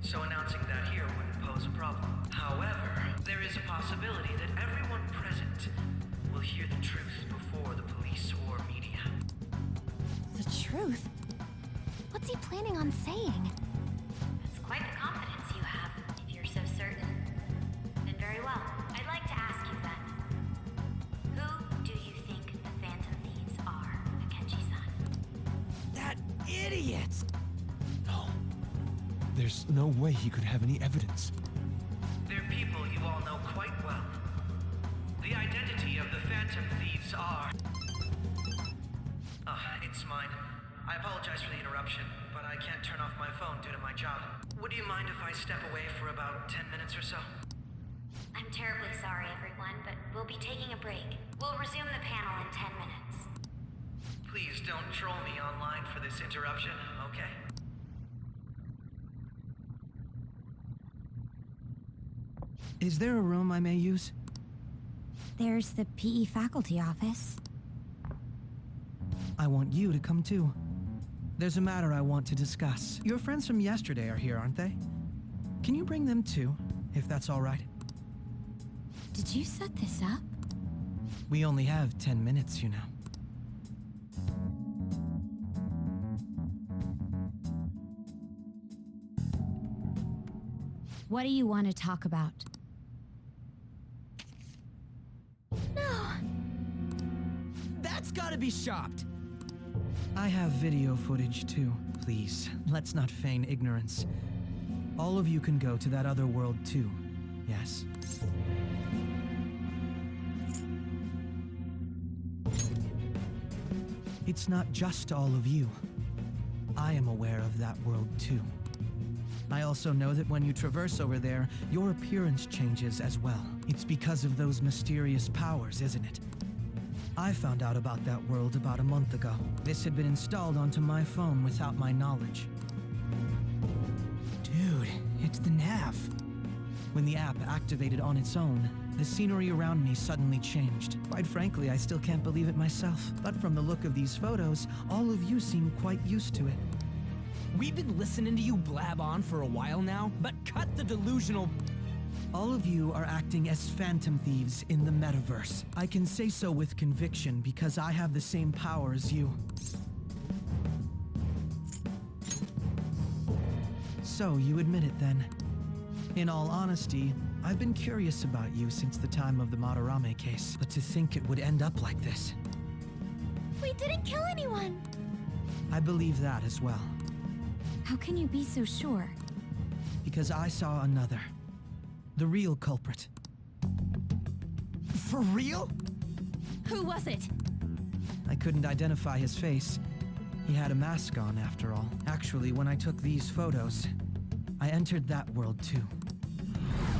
so announcing that here wouldn't pose a problem. However, there is a possibility that everyone present will hear the truth before the police or media. The truth? What's he planning on saying? That's quite the confidence you have, if you're so certain. Then very well. I'd like to ask you then. Who do you think the Phantom Thieves are, Akechi-san? That idiot! No. There's no way he could have any evidence. They're people you all know quite well. The identity of the Phantom Thieves are... it's mine. I apologize for the interruption, but I can't turn off my phone due to my job. Would you mind if I step away for about 10 minutes or so? I'm terribly sorry, everyone, but we'll be taking a break. We'll resume the panel in 10 minutes. Please don't troll me online for this interruption, okay? Is there a room I may use? There's the PE faculty office. I want you to come too. There's a matter I want to discuss. Your friends from yesterday are here, aren't they? Can you bring them too, if that's all right? Did you set this up? We only have 10 minutes, you know. What do you want to talk about? No! That's gotta be shopped! I have video footage too. Please, let's not feign ignorance. All of you can go to that other world too, yes? It's not just all of you. I am aware of that world too. I also know that when you traverse over there, your appearance changes as well. It's because of those mysterious powers, isn't it? I found out about that world about a month ago. This had been installed onto my phone without my knowledge. Dude, it's the nav. When the app activated on its own, the scenery around me suddenly changed. Quite frankly, I still can't believe it myself. But from the look of these photos, all of you seem quite used to it. We've been listening to you blab on for a while now, but cut the delusional... All of you are acting as Phantom Thieves in the metaverse. I can say so with conviction because I have the same power as you. So, you admit it then. In all honesty, I've been curious about you since the time of the Madarame case, but to think it would end up like this. We didn't kill anyone! I believe that as well. How can you be so sure? Because I saw another. The real culprit. For real? Who was it? I couldn't identify his face. He had a mask on, after all. Actually, when I took these photos, I entered that world too.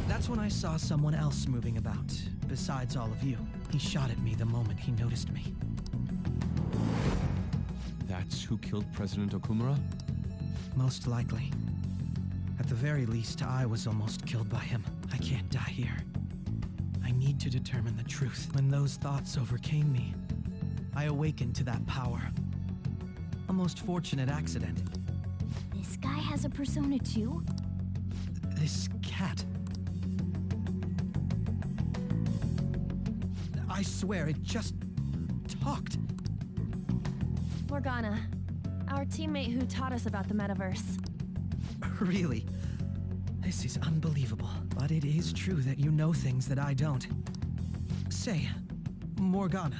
That's when I saw someone else moving about, besides all of you. He shot at me the moment he noticed me. That's who killed President Okumura? Most likely. At the very least, I was almost killed by him. I can't die here. I need to determine the truth. When those thoughts overcame me, I awakened to that power. A most fortunate accident. This guy has a persona too? This cat. I swear, it just talked. Morgana, our teammate who taught us about the metaverse. Really? This is unbelievable. But it is true that you know things that I don't. Say, Morgana,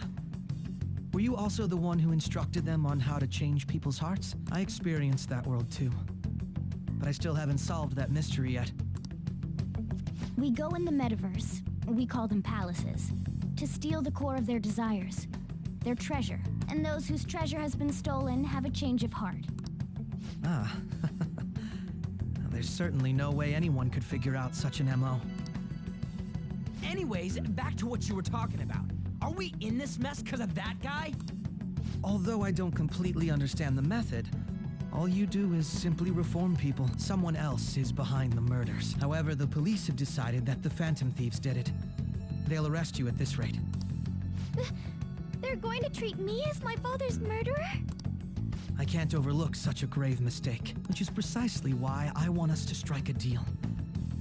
were you also the one who instructed them on how to change people's hearts? I experienced that world too. But I still haven't solved that mystery yet. We go in the metaverse, we call them palaces, to steal the core of their desires, their treasure, and those whose treasure has been stolen have a change of heart. Ah. There's certainly no way anyone could figure out such an MO. Anyways, back to what you were talking about. Are we in this mess because of that guy? Although I don't completely understand the method, all you do is simply reform people. Someone else is behind the murders. However, the police have decided that the Phantom Thieves did it. They'll arrest you at this rate. They're going to treat me as my father's murderer? I can't overlook such a grave mistake, which is precisely why I want us to strike a deal.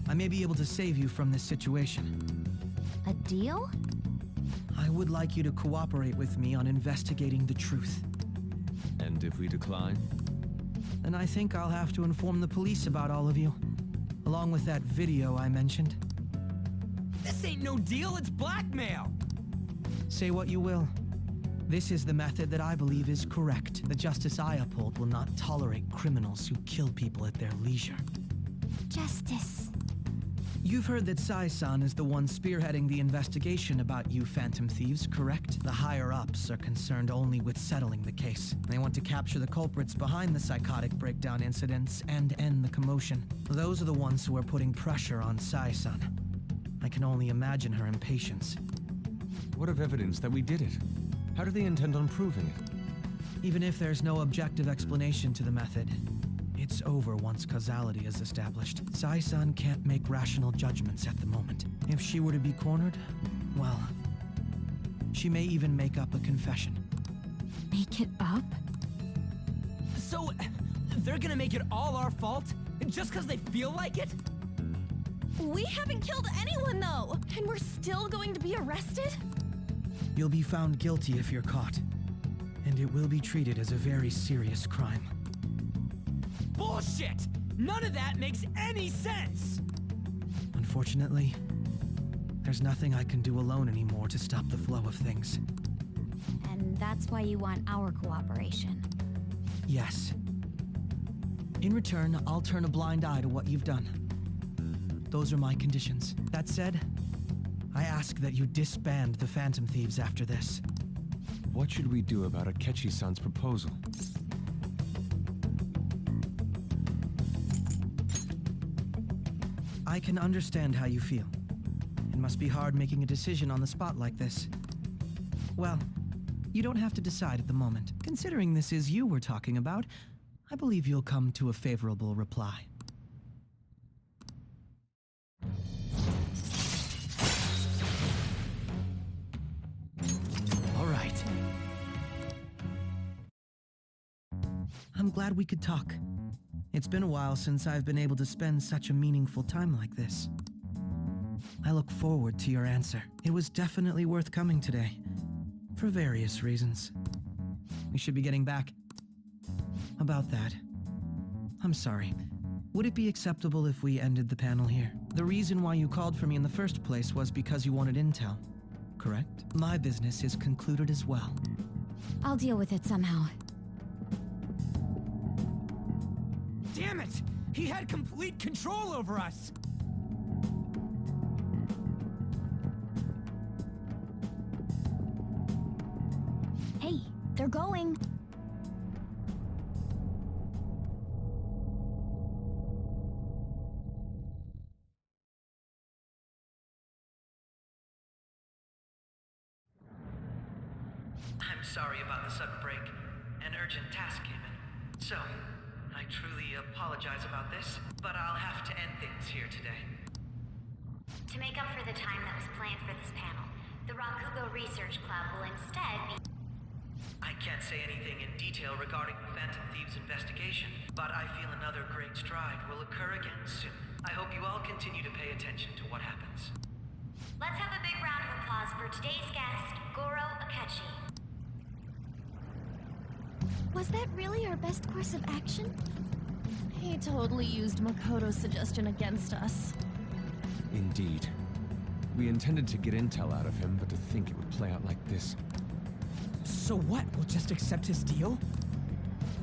I may be able to save you from this situation. A deal? I would like you to cooperate with me on investigating the truth. And if we decline? Then I think I'll have to inform the police about all of you, along with that video I mentioned. This ain't no deal, it's blackmail! Say what you will. This is the method that I believe is correct. The justice I uphold will not tolerate criminals who kill people at their leisure. Justice. You've heard that Sai-san is the one spearheading the investigation about you Phantom Thieves, correct? The higher-ups are concerned only with settling the case. They want to capture the culprits behind the psychotic breakdown incidents and end the commotion. Those are the ones who are putting pressure on Sai-san. I can only imagine her impatience. What of evidence that we did it? How do they intend on proving it? Even if there's no objective explanation to the method, it's over once causality is established. Sai-san can't make rational judgments at the moment. If she were to be cornered, well, she may even make up a confession. Make it up? So, they're gonna make it all our fault? Just because they feel like it? We haven't killed anyone, though! And we're still going to be arrested? You'll be found guilty if you're caught, and it will be treated as a very serious crime. Bullshit! None of that makes any sense! Unfortunately, there's nothing I can do alone anymore to stop the flow of things. And that's why you want our cooperation. Yes. In return, I'll turn a blind eye to what you've done. Those are my conditions. That said, I ask that you disband the Phantom Thieves after this. What should we do about Akechi-san's proposal? I can understand how you feel. It must be hard making a decision on the spot like this. Well, you don't have to decide at the moment. Considering this is you we're talking about, I believe you'll come to a favorable reply. All right. I'm glad we could talk. It's been a while since I've been able to spend such a meaningful time like this. I look forward to your answer. It was definitely worth coming today, for various reasons. We should be getting back. About that, I'm sorry. Would it be acceptable if we ended the panel here? The reason why you called for me in the first place was because you wanted intel, correct? My business is concluded as well. I'll deal with it somehow. Damn it! He had complete control over us! Hey, they're going. I'm sorry about the sudden break. An urgent task came in. So, I truly apologize about this, but I'll have to end things here today. To make up for the time that was planned for this panel, the Rakugo Research Club will instead be... I can't say anything in detail regarding the Phantom Thieves investigation, but I feel another great stride will occur again soon. I hope you all continue to pay attention to what happens. Let's have a big round of applause for today's guest, Goro Akechi. Was that really our best course of action? He totally used Makoto's suggestion against us. Indeed. We intended to get intel out of him, but to think it would play out like this. So what? We'll just accept his deal?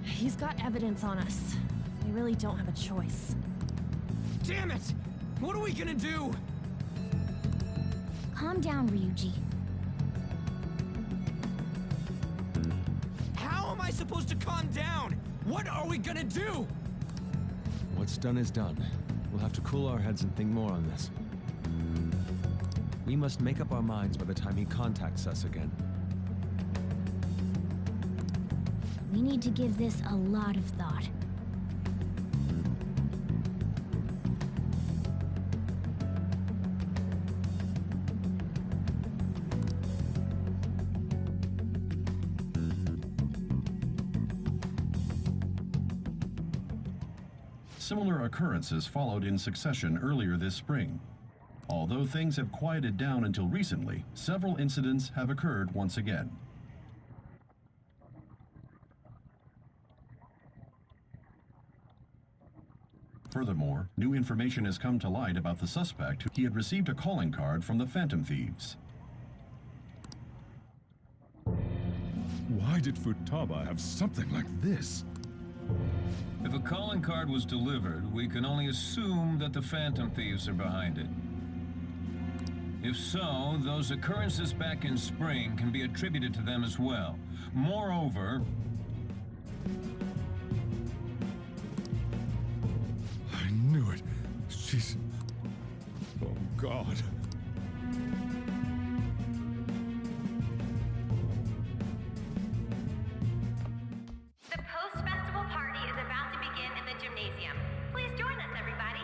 He's got evidence on us. We really don't have a choice. Damn it! What are we gonna do? Calm down, Ryuji. How am I supposed to calm down? What are we gonna do? What's done is done. We'll have to cool our heads and think more on this. We must make up our minds by the time he contacts us again. We need to give this a lot of thought. Similar occurrences followed in succession earlier this spring. Although things have quieted down until recently, several incidents have occurred once again. Furthermore, new information has come to light about the suspect. He had received a calling card from the Phantom Thieves. Why did Futaba have something like this? If a calling card was delivered, we can only assume that the Phantom Thieves are behind it. If so, those occurrences back in spring can be attributed to them as well. Moreover... I knew it. She's... Oh, God. The post-festival party is about to begin in the gymnasium. Please join us, everybody.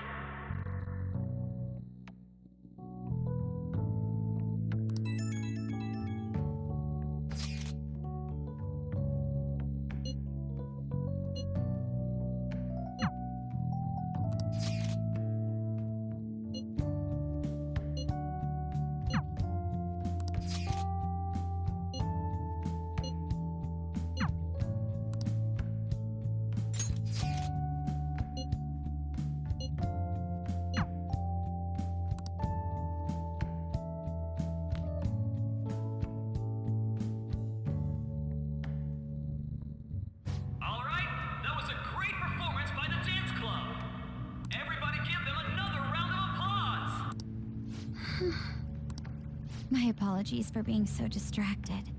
All right, that was a great performance by the dance club. Everybody give them another round of applause. My apologies for being so distracted.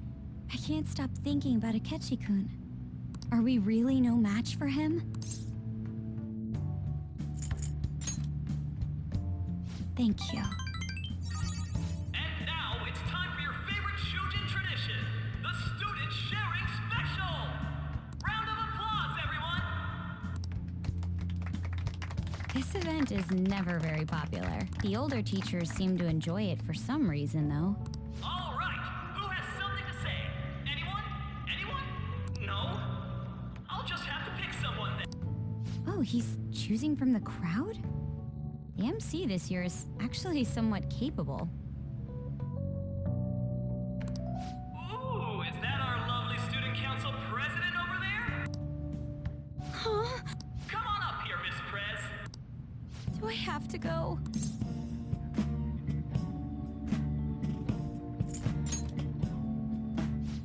I can't stop thinking about Akechi-kun. Are we really no match for him? Thank you. And now it's time for your favorite Shujin tradition, the student sharing special. Round of applause, everyone. This event is never very popular. The older teachers seem to enjoy it for some reason, though. All right, who has something to say? Anyone? Anyone? No? I'll just have to pick someone then. Oh, he's choosing from the crowd? The MC this year is actually somewhat capable. Ooh, is that our lovely student council president over there? Huh? Come on up here, Miss Prez. Do I have to go?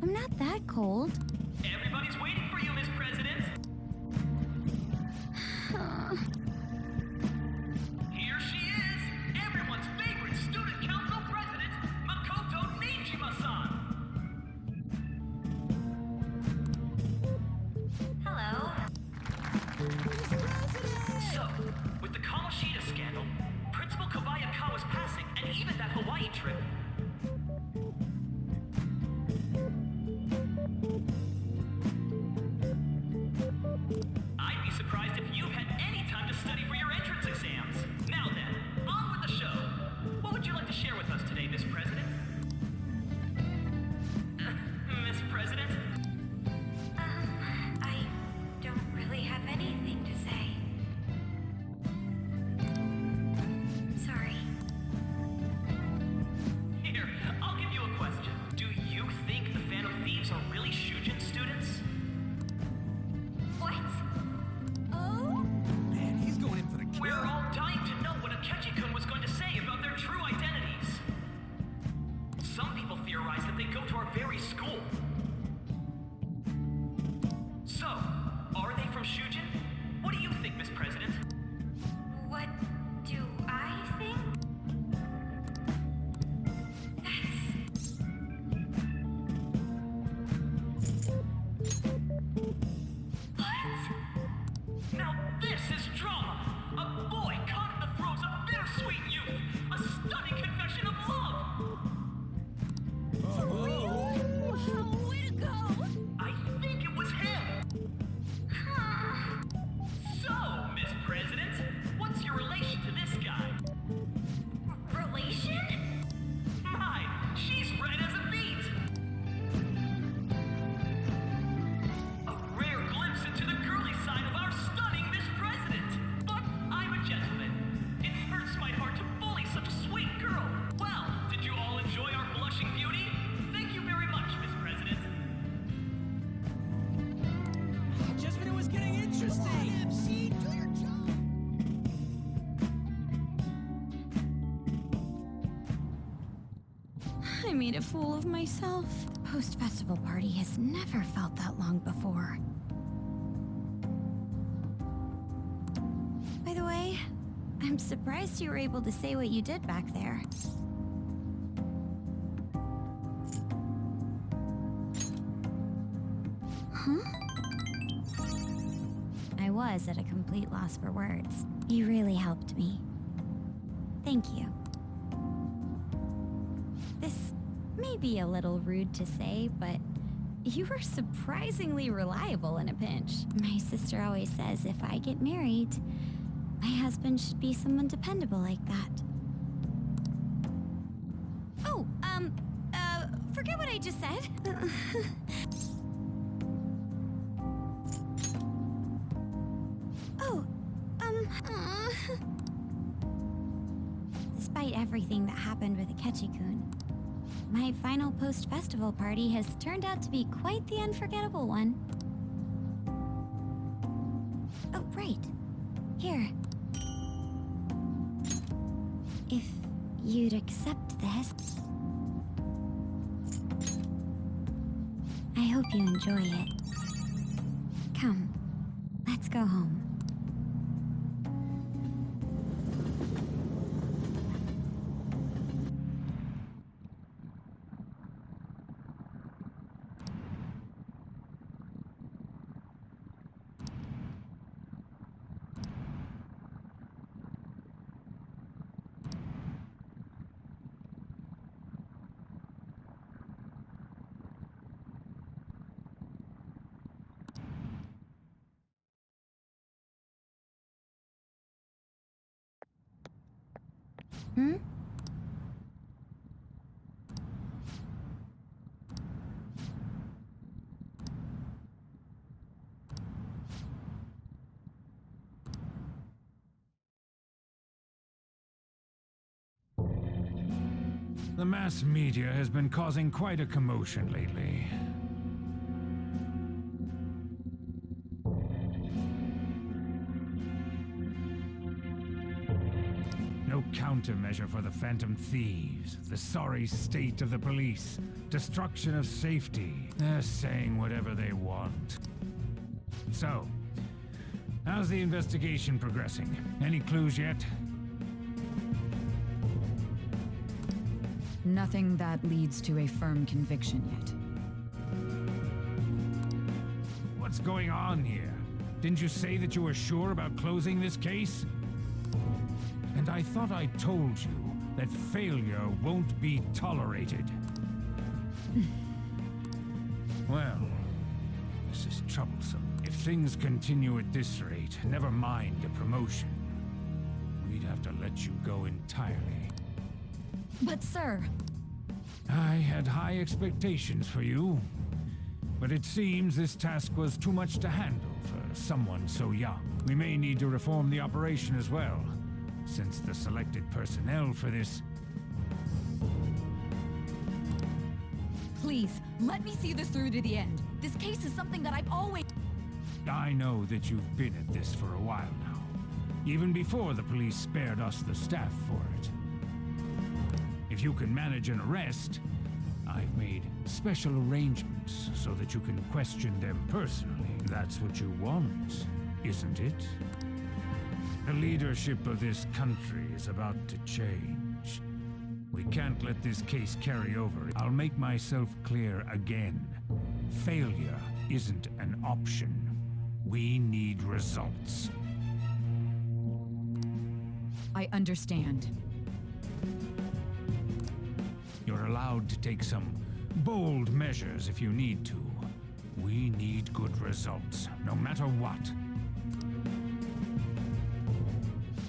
I'm not that cold. Everybody's waiting for you, Miss President. Here she is, everyone's favorite student council president, Makoto Nijima-san. Hello. So, with the Kamoshida scandal, Principal Kobayakawa's passing, and even that Hawaii trip, I'd be surprised if you've had any time to study for your entrance exams. Now then, on with the show. What would you like to share with us today, Miss President? Miss President? I don't really have anything to say. Sorry. I made a fool of myself. Post-festival party has never felt that long before. By the way, I'm surprised you were able to say what you did back there. Huh? I was at a complete loss for words. You really helped me. Thank you. This may be a little rude to say, but you were surprisingly reliable in a pinch. My sister always says if I get married, my husband should be someone dependable like that. Oh, forget what I just said. Despite everything that happened with Akechi-kun, my final post-festival party has turned out to be quite the unforgettable one. Oh, right. Here. If you'd accept this, I hope you enjoy it. Come, let's go home. Hmm? The mass media has been causing quite a commotion lately. No countermeasure for the Phantom Thieves, the sorry state of the police, destruction of safety. They're saying whatever they want. So, how's the investigation progressing? Any clues yet? Nothing that leads to a firm conviction yet. What's going on here? Didn't you say that you were sure about closing this case? And I thought I told you that failure won't be tolerated. Well, this is troublesome. If things continue at this rate, never mind a promotion. We'd have to let you go entirely. But sir... I had high expectations for you. But it seems this task was too much to handle for someone so young. We may need to reform the operation as well, since the selected personnel for this... Please, let me see this through to the end. This case is something that I've always... I know that you've been at this for a while now. Even before the police spared us the staff for it. If you can manage an arrest, I've made special arrangements so that you can question them personally. That's what you want, isn't it? The leadership of this country is about to change. We can't let this case carry over. I'll make myself clear again. Failure isn't an option. We need results. I understand. You're allowed to take some bold measures if you need to. We need good results, no matter what.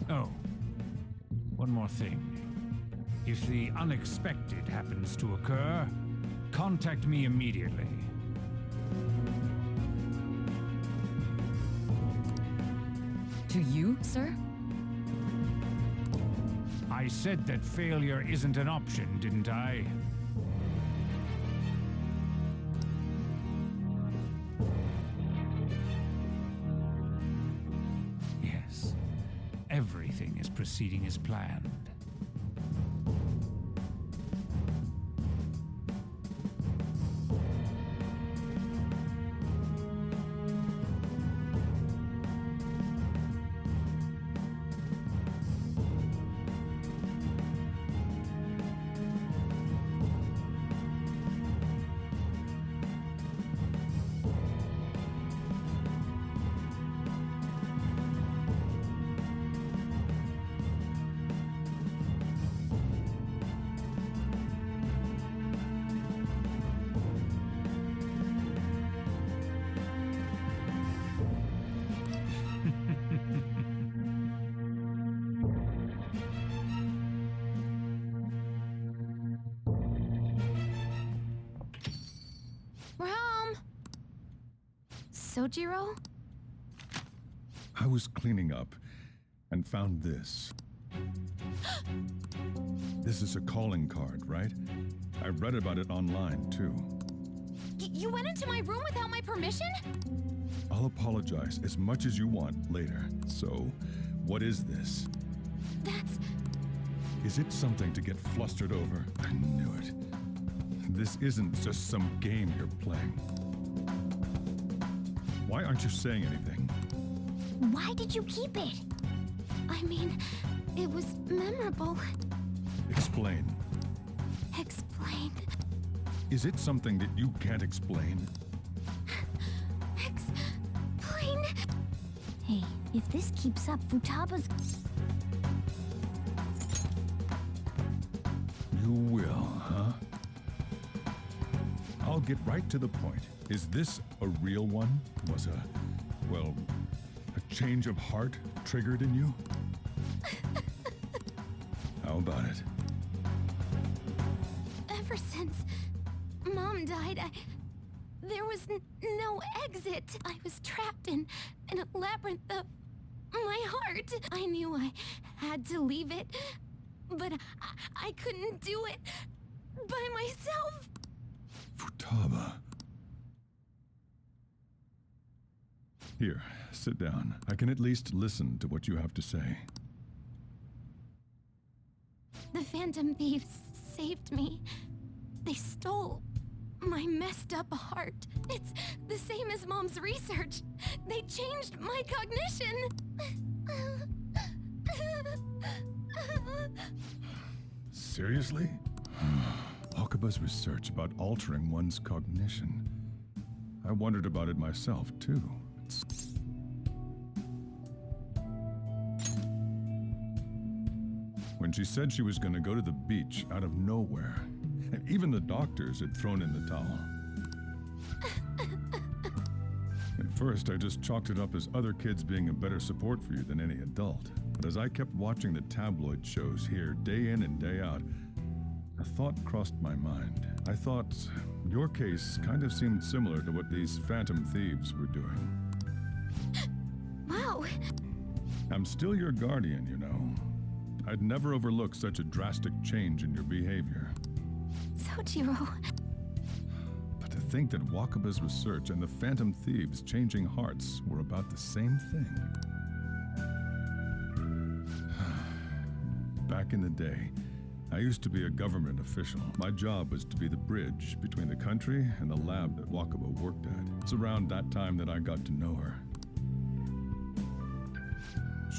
Oh, one more thing. If the unexpected happens to occur, contact me immediately. To you, sir? I said that failure isn't an option, didn't I? Yes. Everything is proceeding as planned. Sojiro? I was cleaning up and found this. This is a calling card, right? I read about it online, too. You went into my room without my permission? I'll apologize as much as you want later. So, what is this? That's... Is it something to get flustered over? I knew it. This isn't just some game you're playing. Why aren't you saying anything? Why did you keep it? I mean, it was memorable. Explain. Explain. Is it something that you can't explain? Explain. Hey, if this keeps up, Futaba's... You will, huh? I'll get right to the point. Is this a real one? Was a change of heart triggered in you? How about it? Ever since Mom died, there was no exit. I was trapped in a labyrinth of my heart. I knew I had to leave it, but I couldn't do it by myself. Futaba. Here, sit down. I can at least listen to what you have to say. The Phantom Thieves saved me. They stole my messed up heart. It's the same as Mom's research. They changed my cognition. Seriously? Wakaba's research about altering one's cognition. I wondered about it myself, too. When she said she was going to go to the beach out of nowhere, even the doctors had thrown in the towel. At first, I just chalked it up as other kids being a better support for you than any adult. But as I kept watching the tabloid shows here day in and day out, a thought crossed my mind. I thought your case kind of seemed similar to what these Phantom Thieves were doing. Wow. I'm still your guardian, you know. I'd never overlook such a drastic change in your behavior. Sojiro. But to think that Wakaba's research and the Phantom Thieves changing hearts were about the same thing. Back in the day, I used to be a government official. My job was to be the bridge between the country and the lab that Wakaba worked at. It's around that time that I got to know her.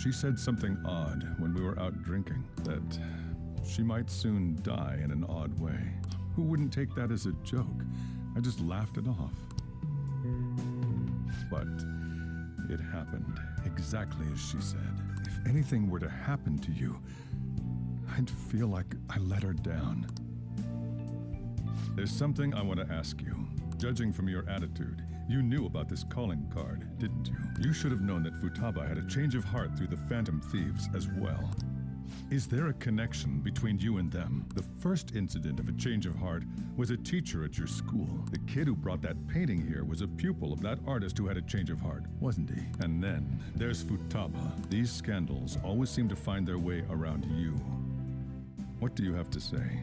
She said something odd when we were out drinking, that she might soon die in an odd way. Who wouldn't take that as a joke? I just laughed it off. But it happened exactly as she said. If anything were to happen to you, I'd feel like I let her down. There's something I want to ask you. Judging from your attitude, you knew about this calling card, didn't you? You should have known that Futaba had a change of heart through the Phantom Thieves as well. Is there a connection between you and them? The first incident of a change of heart was a teacher at your school. The kid who brought that painting here was a pupil of that artist who had a change of heart, wasn't he? And then there's Futaba. These scandals always seem to find their way around you. What do you have to say?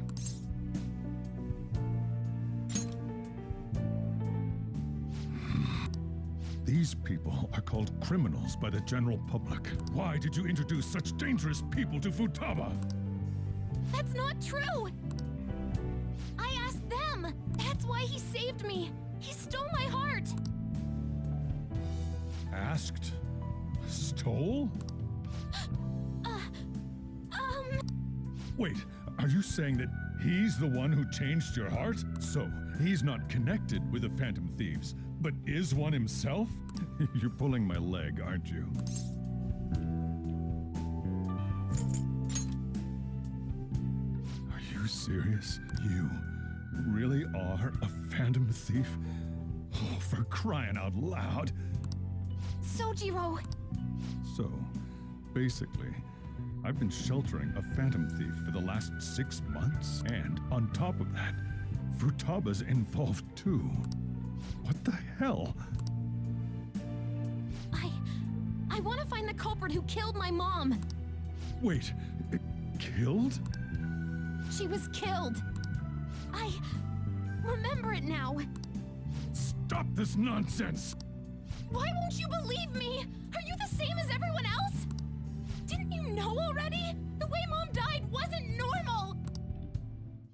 These people are called criminals by the general public. Why did you introduce such dangerous people to Futaba? That's not true! I asked them! That's why he saved me! He stole my heart! Asked? Stole? Wait, are you saying that he's the one who changed your heart? So, he's not connected with the Phantom Thieves, but is one himself? You're pulling my leg, aren't you? Are you serious? You really are a Phantom Thief? Oh, for crying out loud! Sojiro! So, basically, I've been sheltering a Phantom Thief for the last 6 months. And on top of that, Futaba's involved too. What the hell? the culprit who killed my mom. Wait, killed? She was killed. I remember it now. Stop this nonsense! Why won't you believe me? Are you the same as everyone else? Didn't you know already? The way Mom died wasn't normal.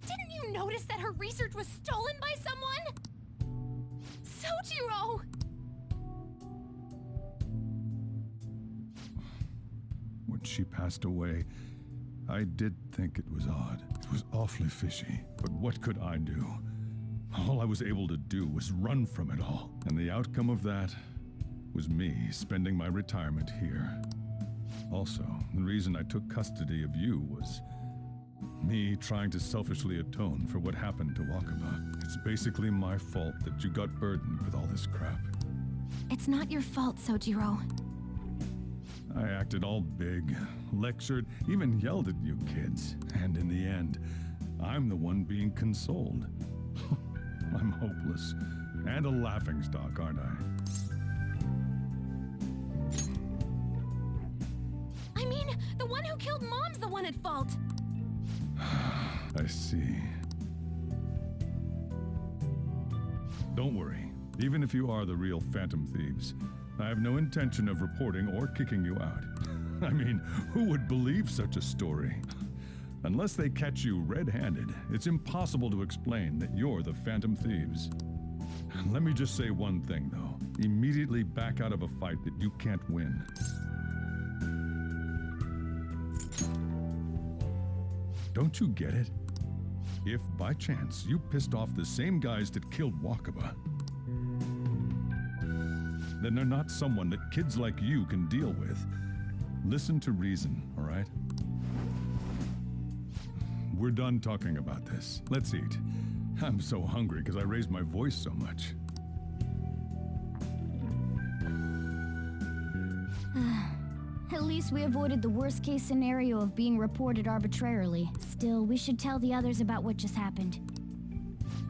Didn't you notice that her research was stolen by someone? Sojiro! When she passed away, I did think it was odd. It was awfully fishy. But what could I do? All I was able to do was run from it all. And the outcome of that was me spending my retirement here. Also, the reason I took custody of you was me trying to selfishly atone for what happened to Wakaba. It's basically my fault that you got burdened with all this crap. It's not your fault, Sojiro. I acted all big, lectured, even yelled at you kids. And in the end, I'm the one being consoled. I'm hopeless. And a laughingstock, aren't I? I mean, the one who killed Mom's the one at fault. I see. Don't worry. Even if you are the real Phantom Thieves, I have no intention of reporting or kicking you out. I mean, who would believe such a story? Unless they catch you red-handed, it's impossible to explain that you're the Phantom Thieves. Let me just say one thing, though. Immediately back out of a fight that you can't win. Don't you get it? If, by chance, you pissed off the same guys that killed Wakaba, then they're not someone that kids like you can deal with. Listen to reason, all right? We're done talking about this. Let's eat. I'm so hungry because I raised my voice so much. At least we avoided the worst-case scenario of being reported arbitrarily. Still, we should tell the others about what just happened.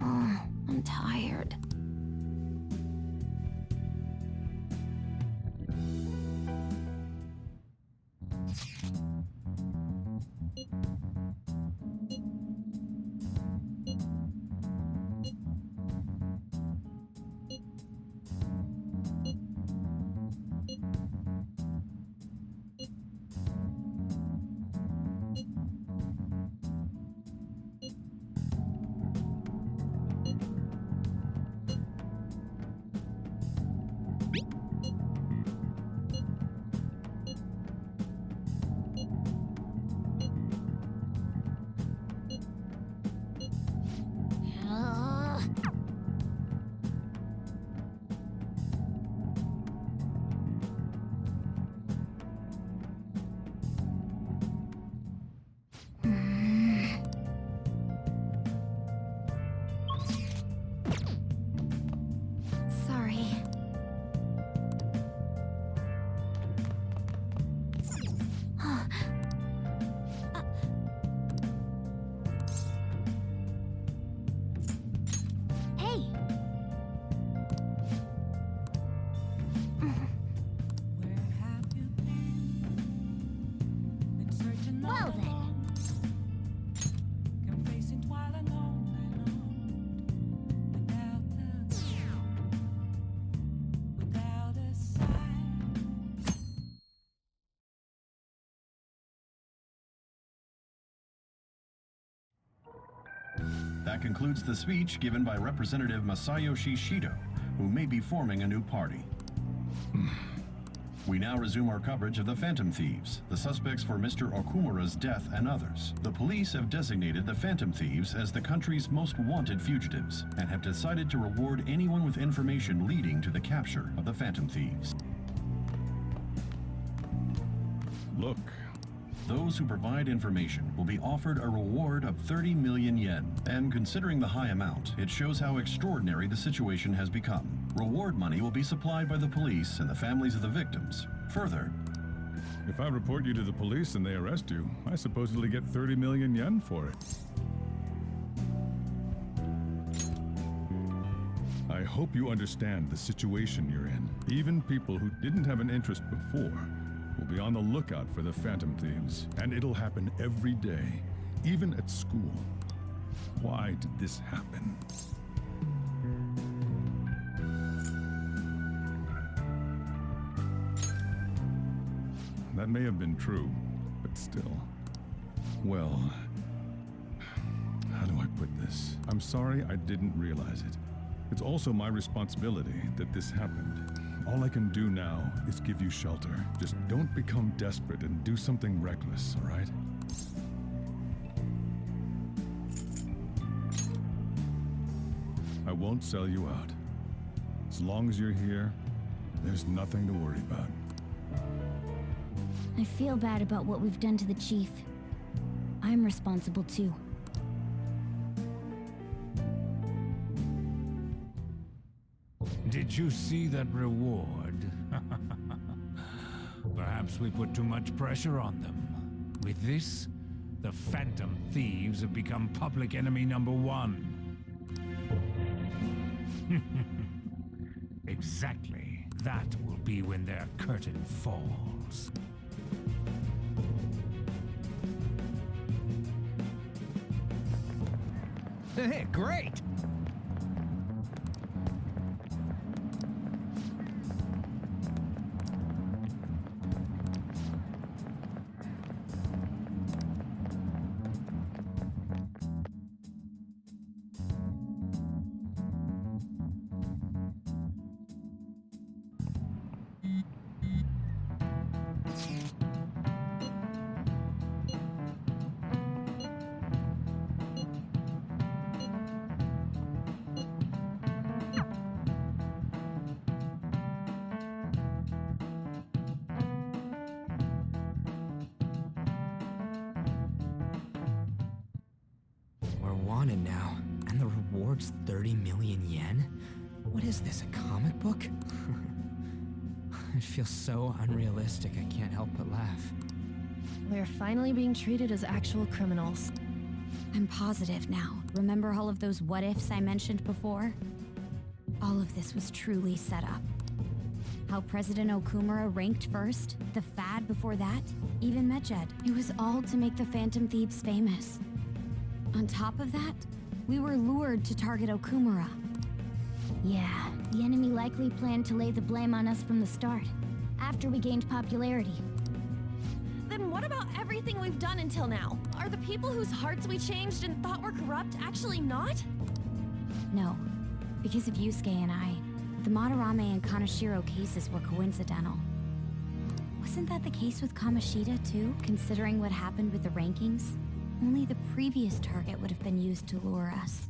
Oh, I'm tired. That concludes the speech given by Representative Masayoshi Shido, who may be forming a new party. We now resume our coverage of the Phantom Thieves, the suspects for Mr. Okumura's death and others. The police have designated the Phantom Thieves as the country's most wanted fugitives and have decided to reward anyone with information leading to the capture of the Phantom Thieves. Look. Those who provide information will be offered a reward of 30 million yen. And considering the high amount, it shows how extraordinary the situation has become. Reward money will be supplied by the police and the families of the victims. Further, if I report you to the police and they arrest you, I supposedly get 30 million yen for it. I hope you understand the situation you're in. Even people who didn't have an interest before will be on the lookout for the Phantom Thieves, and it'll happen every day, even at school. Why did this happen? That may have been true, but still. Well, how do I put this? I'm sorry I didn't realize it. It's also my responsibility that this happened. All I can do now is give you shelter. Just don't become desperate and do something reckless, all right? I won't sell you out. As long as you're here, there's nothing to worry about. I feel bad about what we've done to the chief. I'm responsible too. Did you see that reward? Perhaps we put too much pressure on them. With this, the Phantom Thieves have become public enemy number 1. Exactly. That will be when their curtain falls. Hey, great! Wanted now, and the reward's 30 million yen? What is this, a comic book? It feels so unrealistic I can't help but laugh. We're finally being treated as actual criminals. I'm positive now. Remember all of those what-ifs I mentioned before? All of this was truly set up. How President Okumura ranked first, the fad before that, even Medjed. It was all to make the Phantom Thieves famous. On top of that, we were lured to target Okumura. Yeah, the enemy likely planned to lay the blame on us from the start, after we gained popularity. Then what about everything we've done until now? Are the people whose hearts we changed and thought were corrupt actually not? No, because of Yusuke and I, the Madarame and Kaneshiro cases were coincidental. Wasn't that the case with Kamoshida too, considering what happened with the rankings? Only the previous target would have been used to lure us.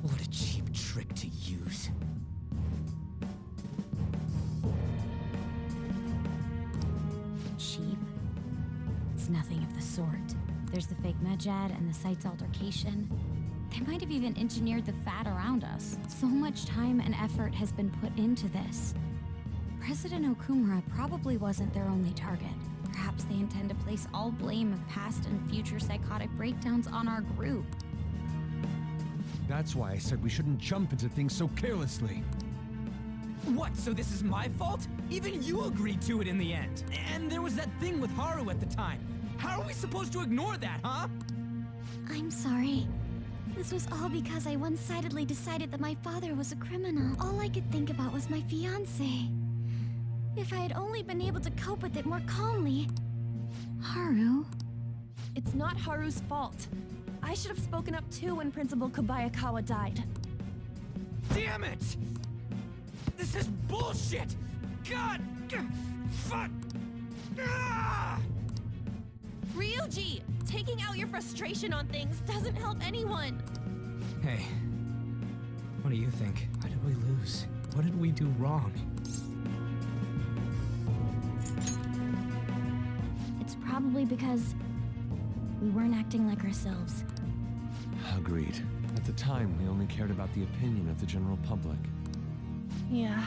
What a cheap trick to use. Cheap? It's nothing of the sort. There's the fake Medjed and the site's altercation. They might have even engineered the fad around us. So much time and effort has been put into this. President Okumura probably wasn't their only target. Perhaps they intend to place all blame of past and future psychotic breakdowns on our group. That's why I said we shouldn't jump into things so carelessly. What, so this is my fault? Even you agreed to it in the end. And there was that thing with Haru at the time. How are we supposed to ignore that, huh? I'm sorry. This was all because I one-sidedly decided that my father was a criminal. All I could think about was my fiancé. If I had only been able to cope with it more calmly. Haru? It's not Haru's fault. I should have spoken up too when Principal Kobayakawa died. Damn it! This is bullshit! God! Fuck! Ah! Ryuji! Taking out your frustration on things doesn't help anyone! Hey, what do you think? Why did we lose? What did we do wrong? It's probably because we weren't acting like ourselves. Agreed. At the time, we only cared about the opinion of the general public. Yeah,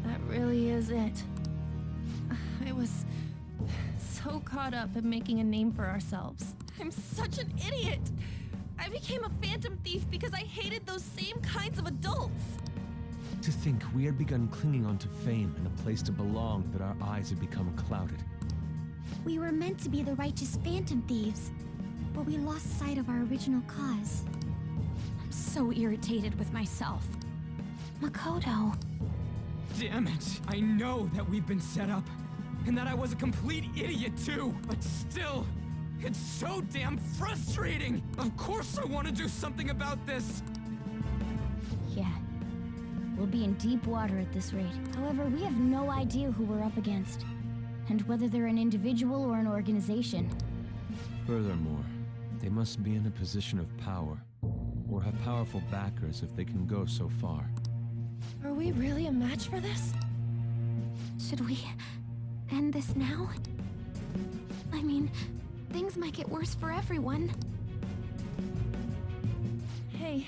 that really is it. I was so caught up in making a name for ourselves. I'm such an idiot! I became a phantom thief because I hated those same kinds of adults! To think we had begun clinging onto fame and a place to belong, that our eyes had become clouded. We were meant to be the righteous Phantom Thieves, but we lost sight of our original cause. I'm so irritated with myself. Makoto. Damn it! I know that we've been set up, and that I was a complete idiot too, but still, it's so damn frustrating! Of course I want to do something about this! Yeah. We'll be in deep water at this rate. However, we have no idea who we're up against, and whether they're an individual or an organization. Furthermore, they must be in a position of power, or have powerful backers if they can go so far. Are we really a match for this? Should we end this now? I mean, things might get worse for everyone. Hey,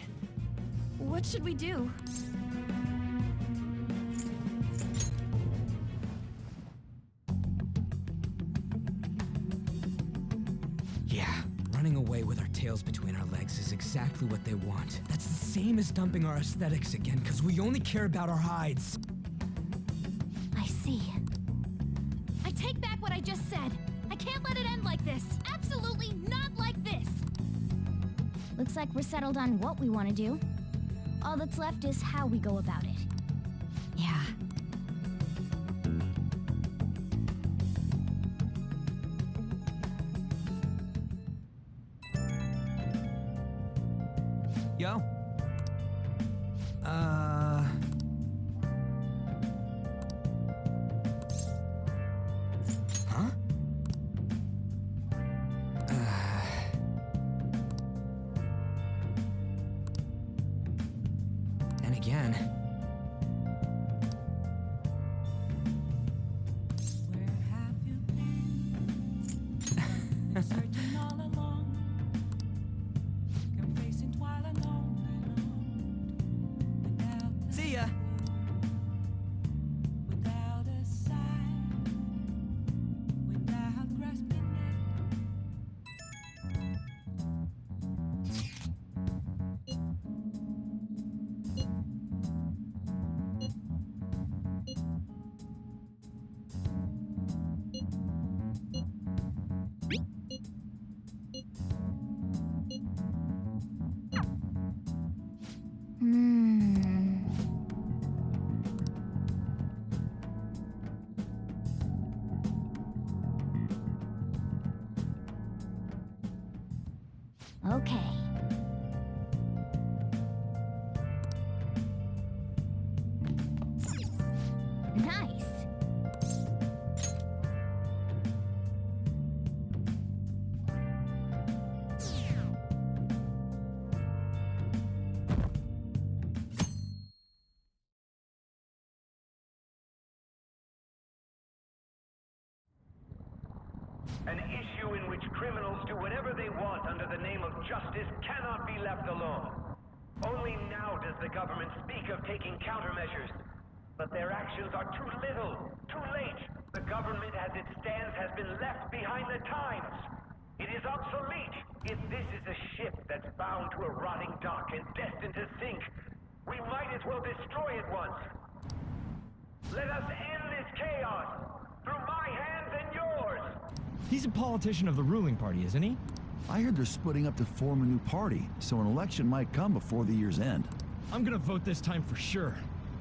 what should we do? Yeah, running away with our tails between our legs is exactly what they want. That's the same as dumping our aesthetics again, because we only care about our hides. I see. I take back what I just said. I can't let it end like this. Absolutely not like this! Looks like we're settled on what we want to do. All that's left is how we go about it. Yeah. Yo? Huh? And again. See ya. Okay. Nice. An issue in which criminals do whatever they want under the name of justice cannot be left alone. Only now does the government speak of taking countermeasures. But their actions are too little, too late. The government as it stands has been left behind the times. It is obsolete. If this is a ship that's bound to a rotting dock and destined to sink, we might as well destroy it once. Let us end this chaos through my hands and yours. He's a politician of the ruling party, isn't he? I heard they're splitting up to form a new party, so an election might come before the year's end. I'm gonna vote this time for sure.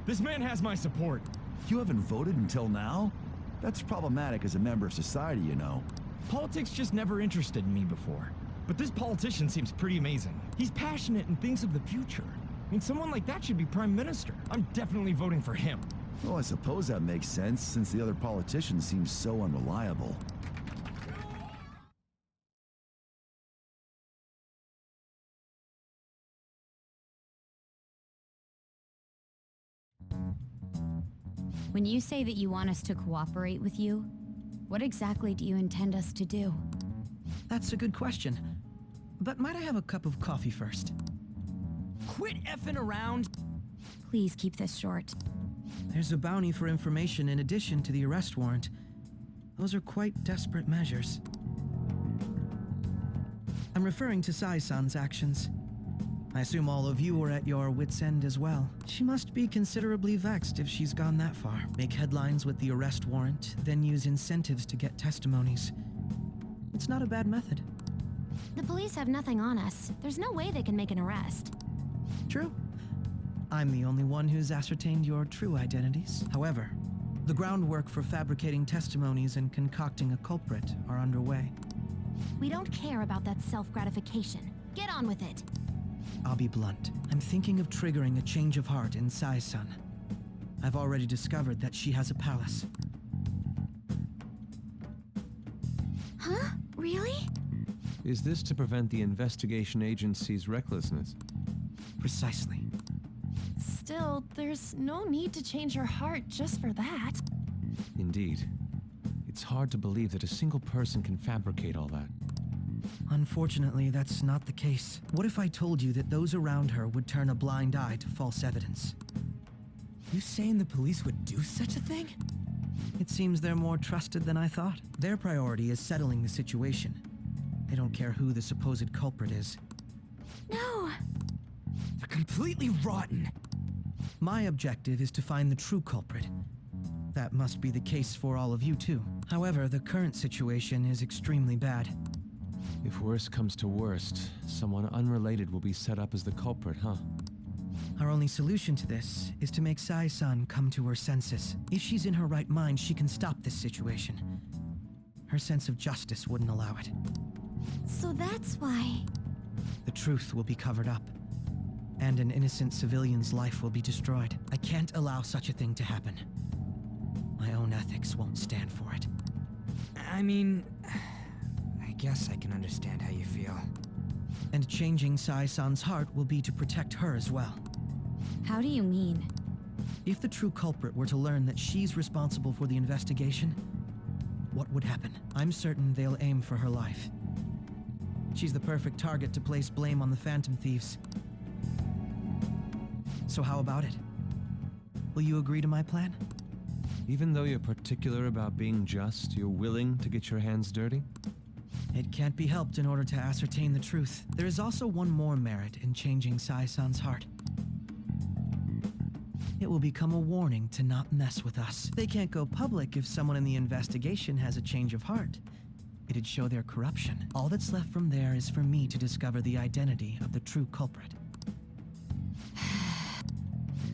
This man has my support. You haven't voted until now? That's problematic as a member of society, you know. Politics just never interested me before. But this politician seems pretty amazing. He's passionate and thinks of the future. I mean, someone like that should be prime minister. I'm definitely voting for him. Well, I suppose that makes sense, since the other politicians seem so unreliable. When you say that you want us to cooperate with you, what exactly do you intend us to do? That's a good question. But might I have a cup of coffee first? Quit effing around! Please keep this short. There's a bounty for information in addition to the arrest warrant. Those are quite desperate measures. I'm referring to Sai-san's actions. I assume all of you were at your wits' end as well. She must be considerably vexed if she's gone that far. Make headlines with the arrest warrant, then use incentives to get testimonies. It's not a bad method. The police have nothing on us. There's no way they can make an arrest. True. I'm the only one who's ascertained your true identities. However, the groundwork for fabricating testimonies and concocting a culprit are underway. We don't care about that self-gratification. Get on with it. I'll be blunt. I'm thinking of triggering a change of heart in Sai-san. I've already discovered that she has a palace. Huh? Really? Is this to prevent the investigation agency's recklessness? Precisely. Still, there's no need to change her heart just for that. Indeed. It's hard to believe that a single person can fabricate all that. Unfortunately, that's not the case. What if I told you that those around her would turn a blind eye to false evidence? You saying the police would do such a thing? It seems they're more trusted than I thought. Their priority is settling the situation. They don't care who the supposed culprit is. No! They're completely rotten! My objective is to find the true culprit. That must be the case for all of you too. However, the current situation is extremely bad. If worst comes to worst, someone unrelated will be set up as the culprit, huh? Our only solution to this is to make Sai-san come to her senses. If she's in her right mind, she can stop this situation. Her sense of justice wouldn't allow it. So that's why... The truth will be covered up, and an innocent civilian's life will be destroyed. I can't allow such a thing to happen. My own ethics won't stand for it. I mean... I guess I can understand how you feel. And changing Sai-san's heart will be to protect her as well. How do you mean? If the true culprit were to learn that she's responsible for the investigation, what would happen? I'm certain they'll aim for her life. She's the perfect target to place blame on the Phantom Thieves. So how about it? Will you agree to my plan? Even though you're particular about being just, you're willing to get your hands dirty? It can't be helped in order to ascertain the truth. There is also one more merit in changing Sai-san's heart. It will become a warning to not mess with us. They can't go public if someone in the investigation has a change of heart. It'd show their corruption. All that's left from there is for me to discover the identity of the true culprit.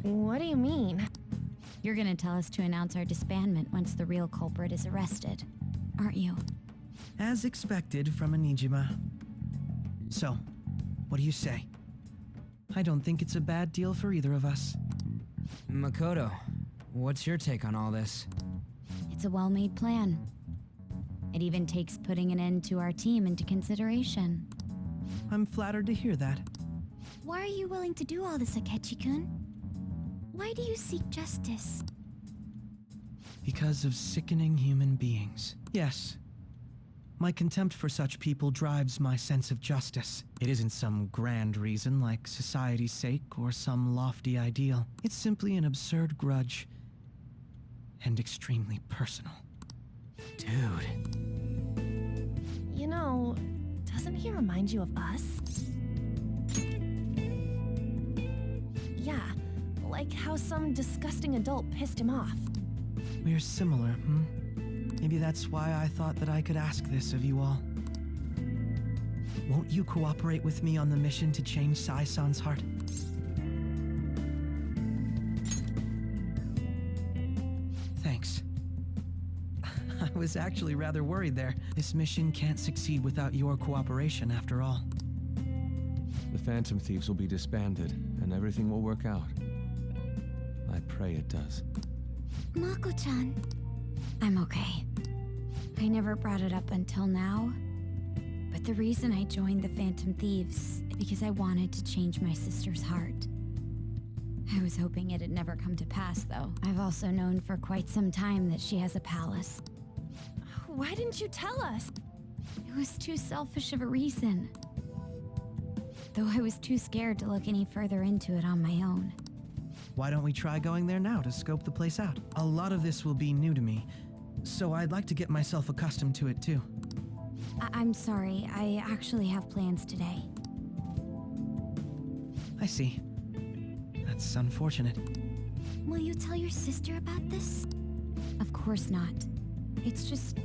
What do you mean? You're gonna tell us to announce our disbandment once the real culprit is arrested, aren't you? As expected from a Nijima. So, what do you say? I don't think it's a bad deal for either of us. Makoto, what's your take on all this? It's a well-made plan. It even takes putting an end to our team into consideration. I'm flattered to hear that. Why are you willing to do all this, Akechi-kun? Why do you seek justice? Because of sickening human beings. Yes. My contempt for such people drives my sense of justice. It isn't some grand reason like society's sake or some lofty ideal. It's simply an absurd grudge. And extremely personal. Dude. You know, doesn't he remind you of us? Yeah, like how some disgusting adult pissed him off. We're similar, hmm? Maybe that's why I thought that I could ask this of you all. Won't you cooperate with me on the mission to change Sai-san's heart? Thanks. I was actually rather worried there. This mission can't succeed without your cooperation, after all. The Phantom Thieves will be disbanded, and everything will work out. I pray it does. Mako-chan. I'm okay. I never brought it up until now, but the reason I joined the Phantom Thieves is because I wanted to change my sister's heart. I was hoping it'd never come to pass, though. I've also known for quite some time that she has a palace. Why didn't you tell us? It was too selfish of a reason. Though I was too scared to look any further into it on my own. Why don't we try going there now to scope the place out? A lot of this will be new to me, so I'd like to get myself accustomed to it too. I'm sorry, I actually have plans today. I see. That's unfortunate. Will you tell your sister about this? Of course not. It's just...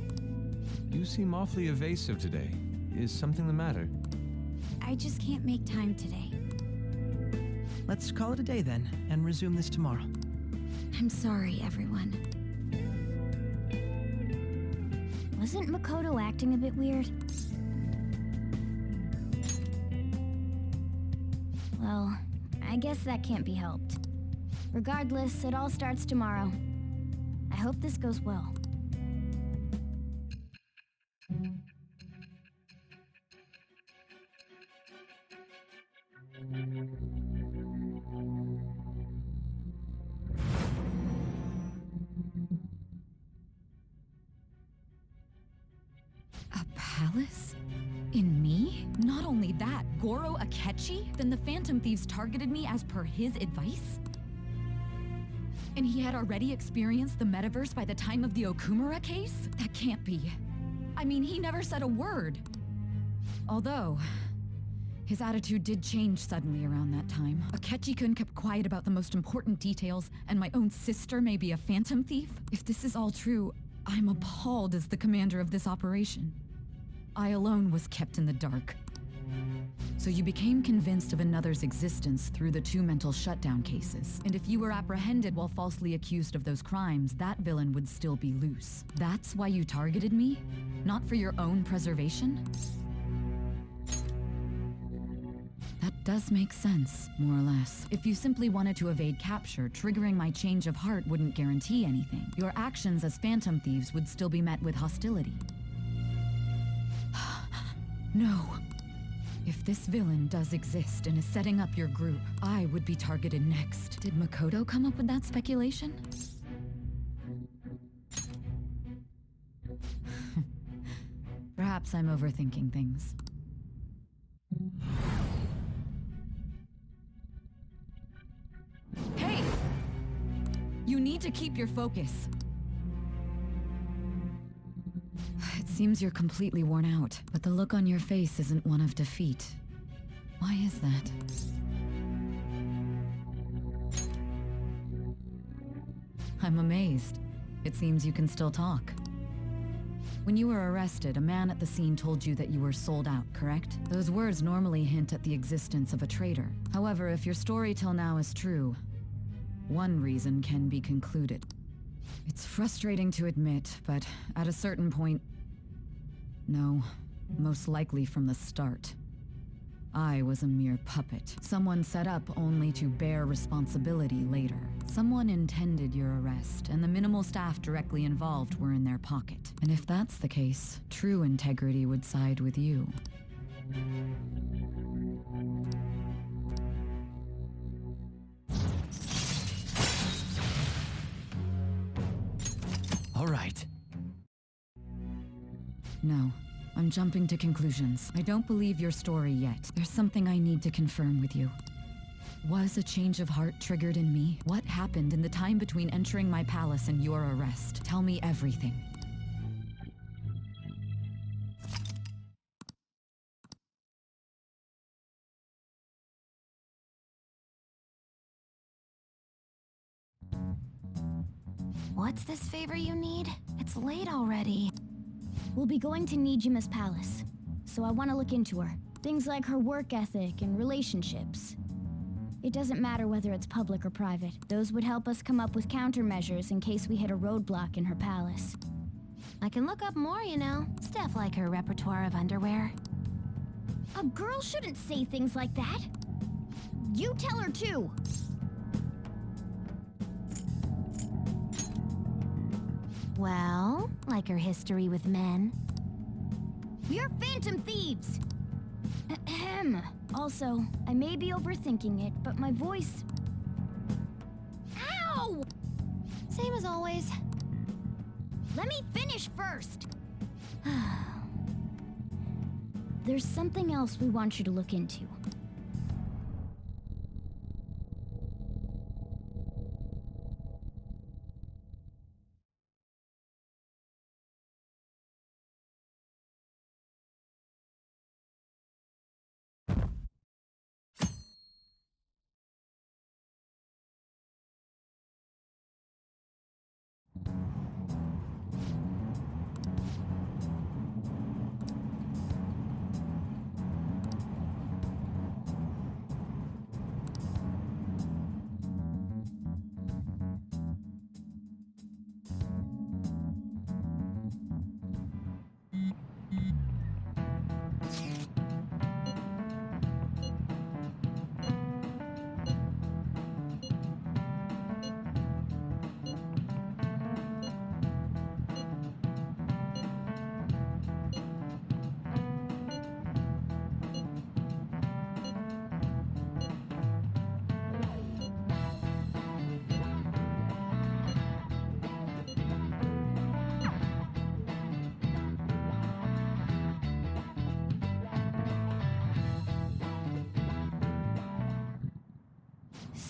You seem awfully evasive today. Is something the matter? I just can't make time today. Let's call it a day then, and resume this tomorrow. I'm sorry, everyone. Wasn't Makoto acting a bit weird? Well, I guess that can't be helped. Regardless, it all starts tomorrow. I hope this goes well. A palace? In me? Not only that, Goro Akechi? Then the Phantom Thieves targeted me as per his advice? And he had already experienced the metaverse by the time of the Okumura case? That can't be. I mean, he never said a word. Although, his attitude did change suddenly around that time. Akechi-kun kept quiet about the most important details, and my own sister may be a Phantom Thief? If this is all true, I'm appalled as the commander of this operation. I alone was kept in the dark. So you became convinced of another's existence through the 2 mental shutdown cases. And if you were apprehended while falsely accused of those crimes, that villain would still be loose. That's why you targeted me? Not for your own preservation? That does make sense, more or less. If you simply wanted to evade capture, triggering my change of heart wouldn't guarantee anything. Your actions as Phantom Thieves would still be met with hostility. No. If this villain does exist and is setting up your group, I would be targeted next. Did Makoto come up with that speculation? Perhaps I'm overthinking things. Hey! You need to keep your focus. It seems you're completely worn out, but the look on your face isn't one of defeat. Why is that? I'm amazed. It seems you can still talk. When you were arrested, a man at the scene told you that you were sold out, correct? Those words normally hint at the existence of a traitor. However, if your story till now is true, one reason can be concluded. It's frustrating to admit, but at a certain point, no, most likely from the start. I was a mere puppet. Someone set up only to bear responsibility later. Someone intended your arrest, and the minimal staff directly involved were in their pocket. And if that's the case, true integrity would side with you. All right. No, I'm jumping to conclusions. I don't believe your story yet. There's something I need to confirm with you. Was a change of heart triggered in me? What happened in the time between entering my palace and your arrest? Tell me everything. What's this favor you need? It's late already. We'll be going to Nijima's palace, so I want to look into her. Things like her work ethic and relationships. It doesn't matter whether it's public or private. Those would help us come up with countermeasures in case we hit a roadblock in her palace. I can look up more, you know. Stuff like her repertoire of underwear. A girl shouldn't say things like that. You tell her too. Well, like her history with men. We're Phantom Thieves! Ahem. Also, I may be overthinking it, but my voice... Ow! Same as always. Let me finish first! There's something else we want you to look into.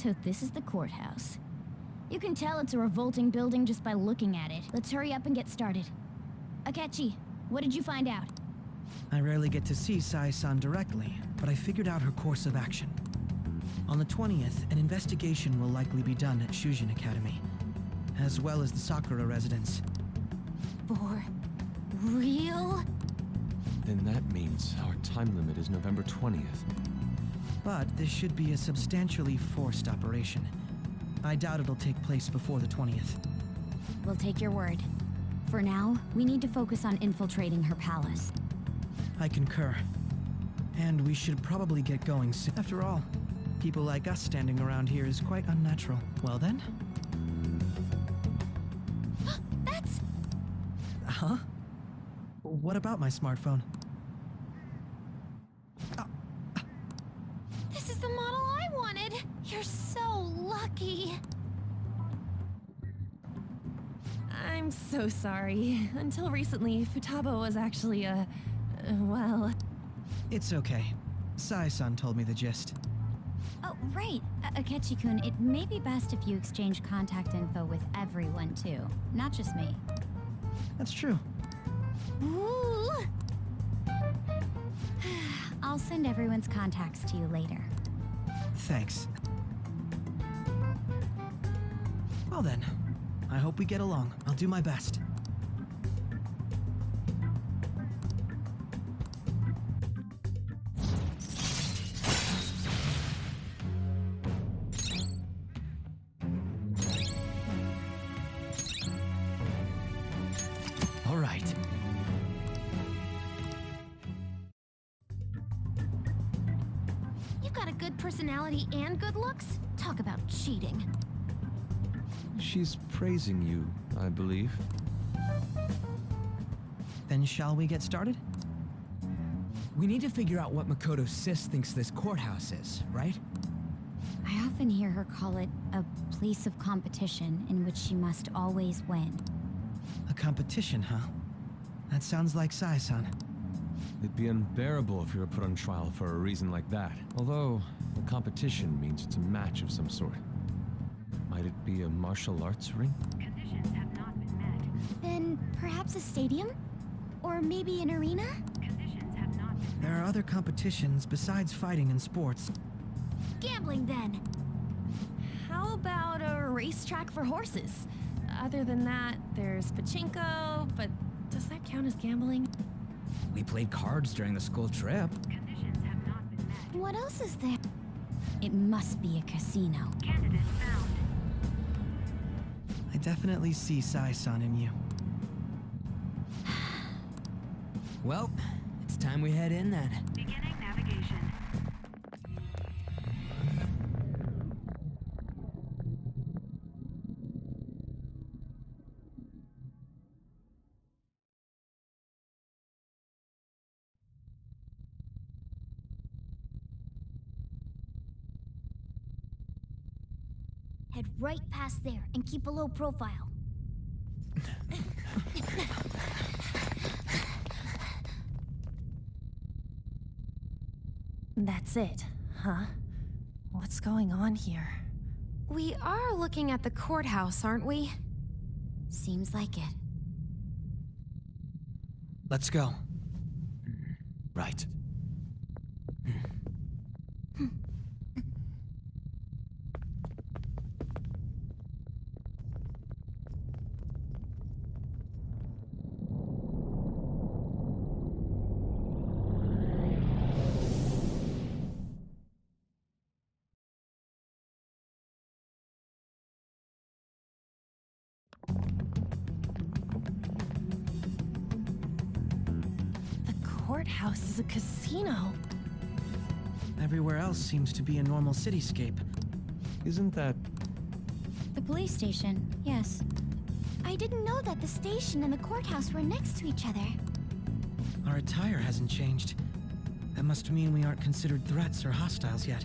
So this is the courthouse. You can tell it's a revolting building just by looking at it. Let's hurry up and get started. Akechi, what did you find out? I rarely get to see Sae-san directly, but I figured out her course of action. On the 20th, an investigation will likely be done at Shujin Academy, as well as the Sakura residence. For real? Then that means our time limit is November 20th. But this should be a substantially forced operation. I doubt it'll take place before the 20th. We'll take your word. For now, we need to focus on infiltrating her palace. I concur. And we should probably get going soon. After all, people like us standing around here is quite unnatural. Well then? That's... Huh? What about my smartphone? This is the model I wanted. You're so lucky. I'm so sorry. Until recently, Futaba was actually well... It's okay. Sae-san told me the gist. Oh, right. Akechi-kun, it may be best if you exchange contact info with everyone, too. Not just me. That's true. Ooh. I'll send everyone's contacts to you later. Thanks. Well then, I hope we get along. I'll do my best. All right. You've got a good personality and good looks. Talk about cheating. She's praising you, I believe. Then shall we get started? We need to figure out what Makoto Sis thinks this courthouse is, right? I often hear her call it a place of competition in which she must always win. A competition, huh? That sounds like Sae-san. It'd be unbearable if you were put on trial for a reason like that. Although, a competition means it's a match of some sort. Might it be a martial arts ring? Conditions have not been met. Then perhaps a stadium? Or maybe an arena? Conditions have not been met. There are other competitions besides fighting and sports. Gambling, then. How about a racetrack for horses? Other than that, there's pachinko, but does that count as gambling? We played cards during the school trip. Conditions have not been met. What else is there? It must be a casino. Candidate found. I definitely see Sae-san in you. Well, it's time we head in then. Beginning navigation. Head right past there and keep a low profile. That's it, huh? What's going on here? We are looking at the courthouse, aren't we? Seems like it. Let's go. Right. Courthouse is a casino. Everywhere else seems to be a normal cityscape. Isn't that... The police station, yes. I didn't know that the station and the courthouse were next to each other. Our attire hasn't changed. That must mean we aren't considered threats or hostiles yet.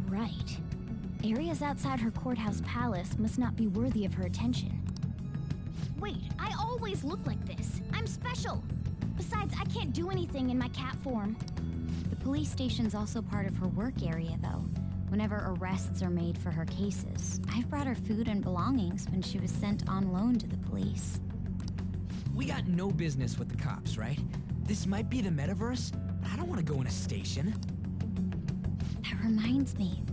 Right. Areas outside her courthouse palace must not be worthy of her attention. Wait, I always look like this. I'm special. Besides, I can't do anything in my cat form. The police station's also part of her work area, though. whenever arrests are made for her cases. I've brought her food and belongings when she was sent on loan to the police. We got no business with the cops, right? This might be the metaverse, but I don't want to go in a station. That reminds me.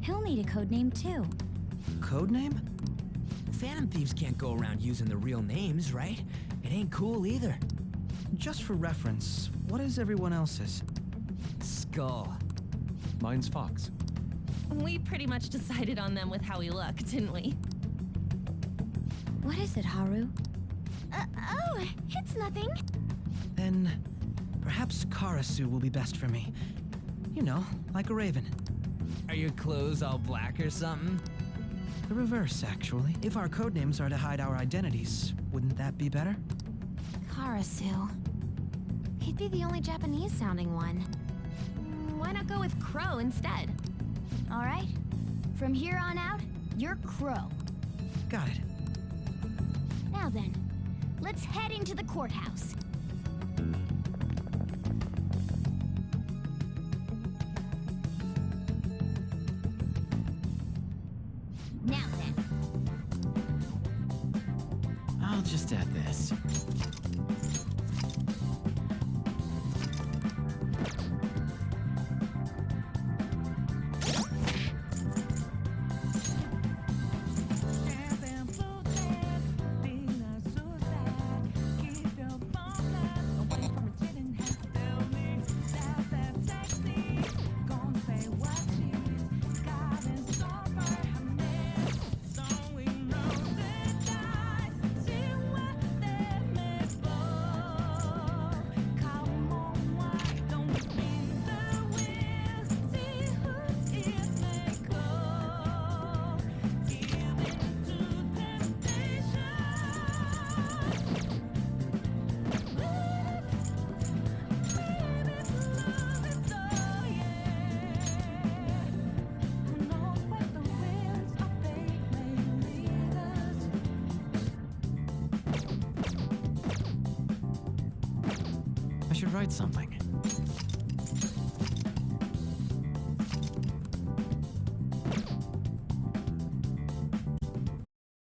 He'll need a code name too. Codename? Phantom Thieves can't go around using the real names, right? It ain't cool either. Just for reference, what is everyone else's? Skull. Mine's Fox. We pretty much decided on them with how we look, didn't we? What is it, Haru? Oh, it's nothing. Then perhaps Karasu will be best for me. You know, like a raven. Are your clothes all black or something? The reverse, actually. If our codenames are to hide our identities, wouldn't that be better? Karasu. He'd be the only Japanese-sounding one. Why not go with Crow instead? All right. From here on out, you're Crow. Got it. Now then, let's head into the courthouse. Now then. I'll just add this. I should write something.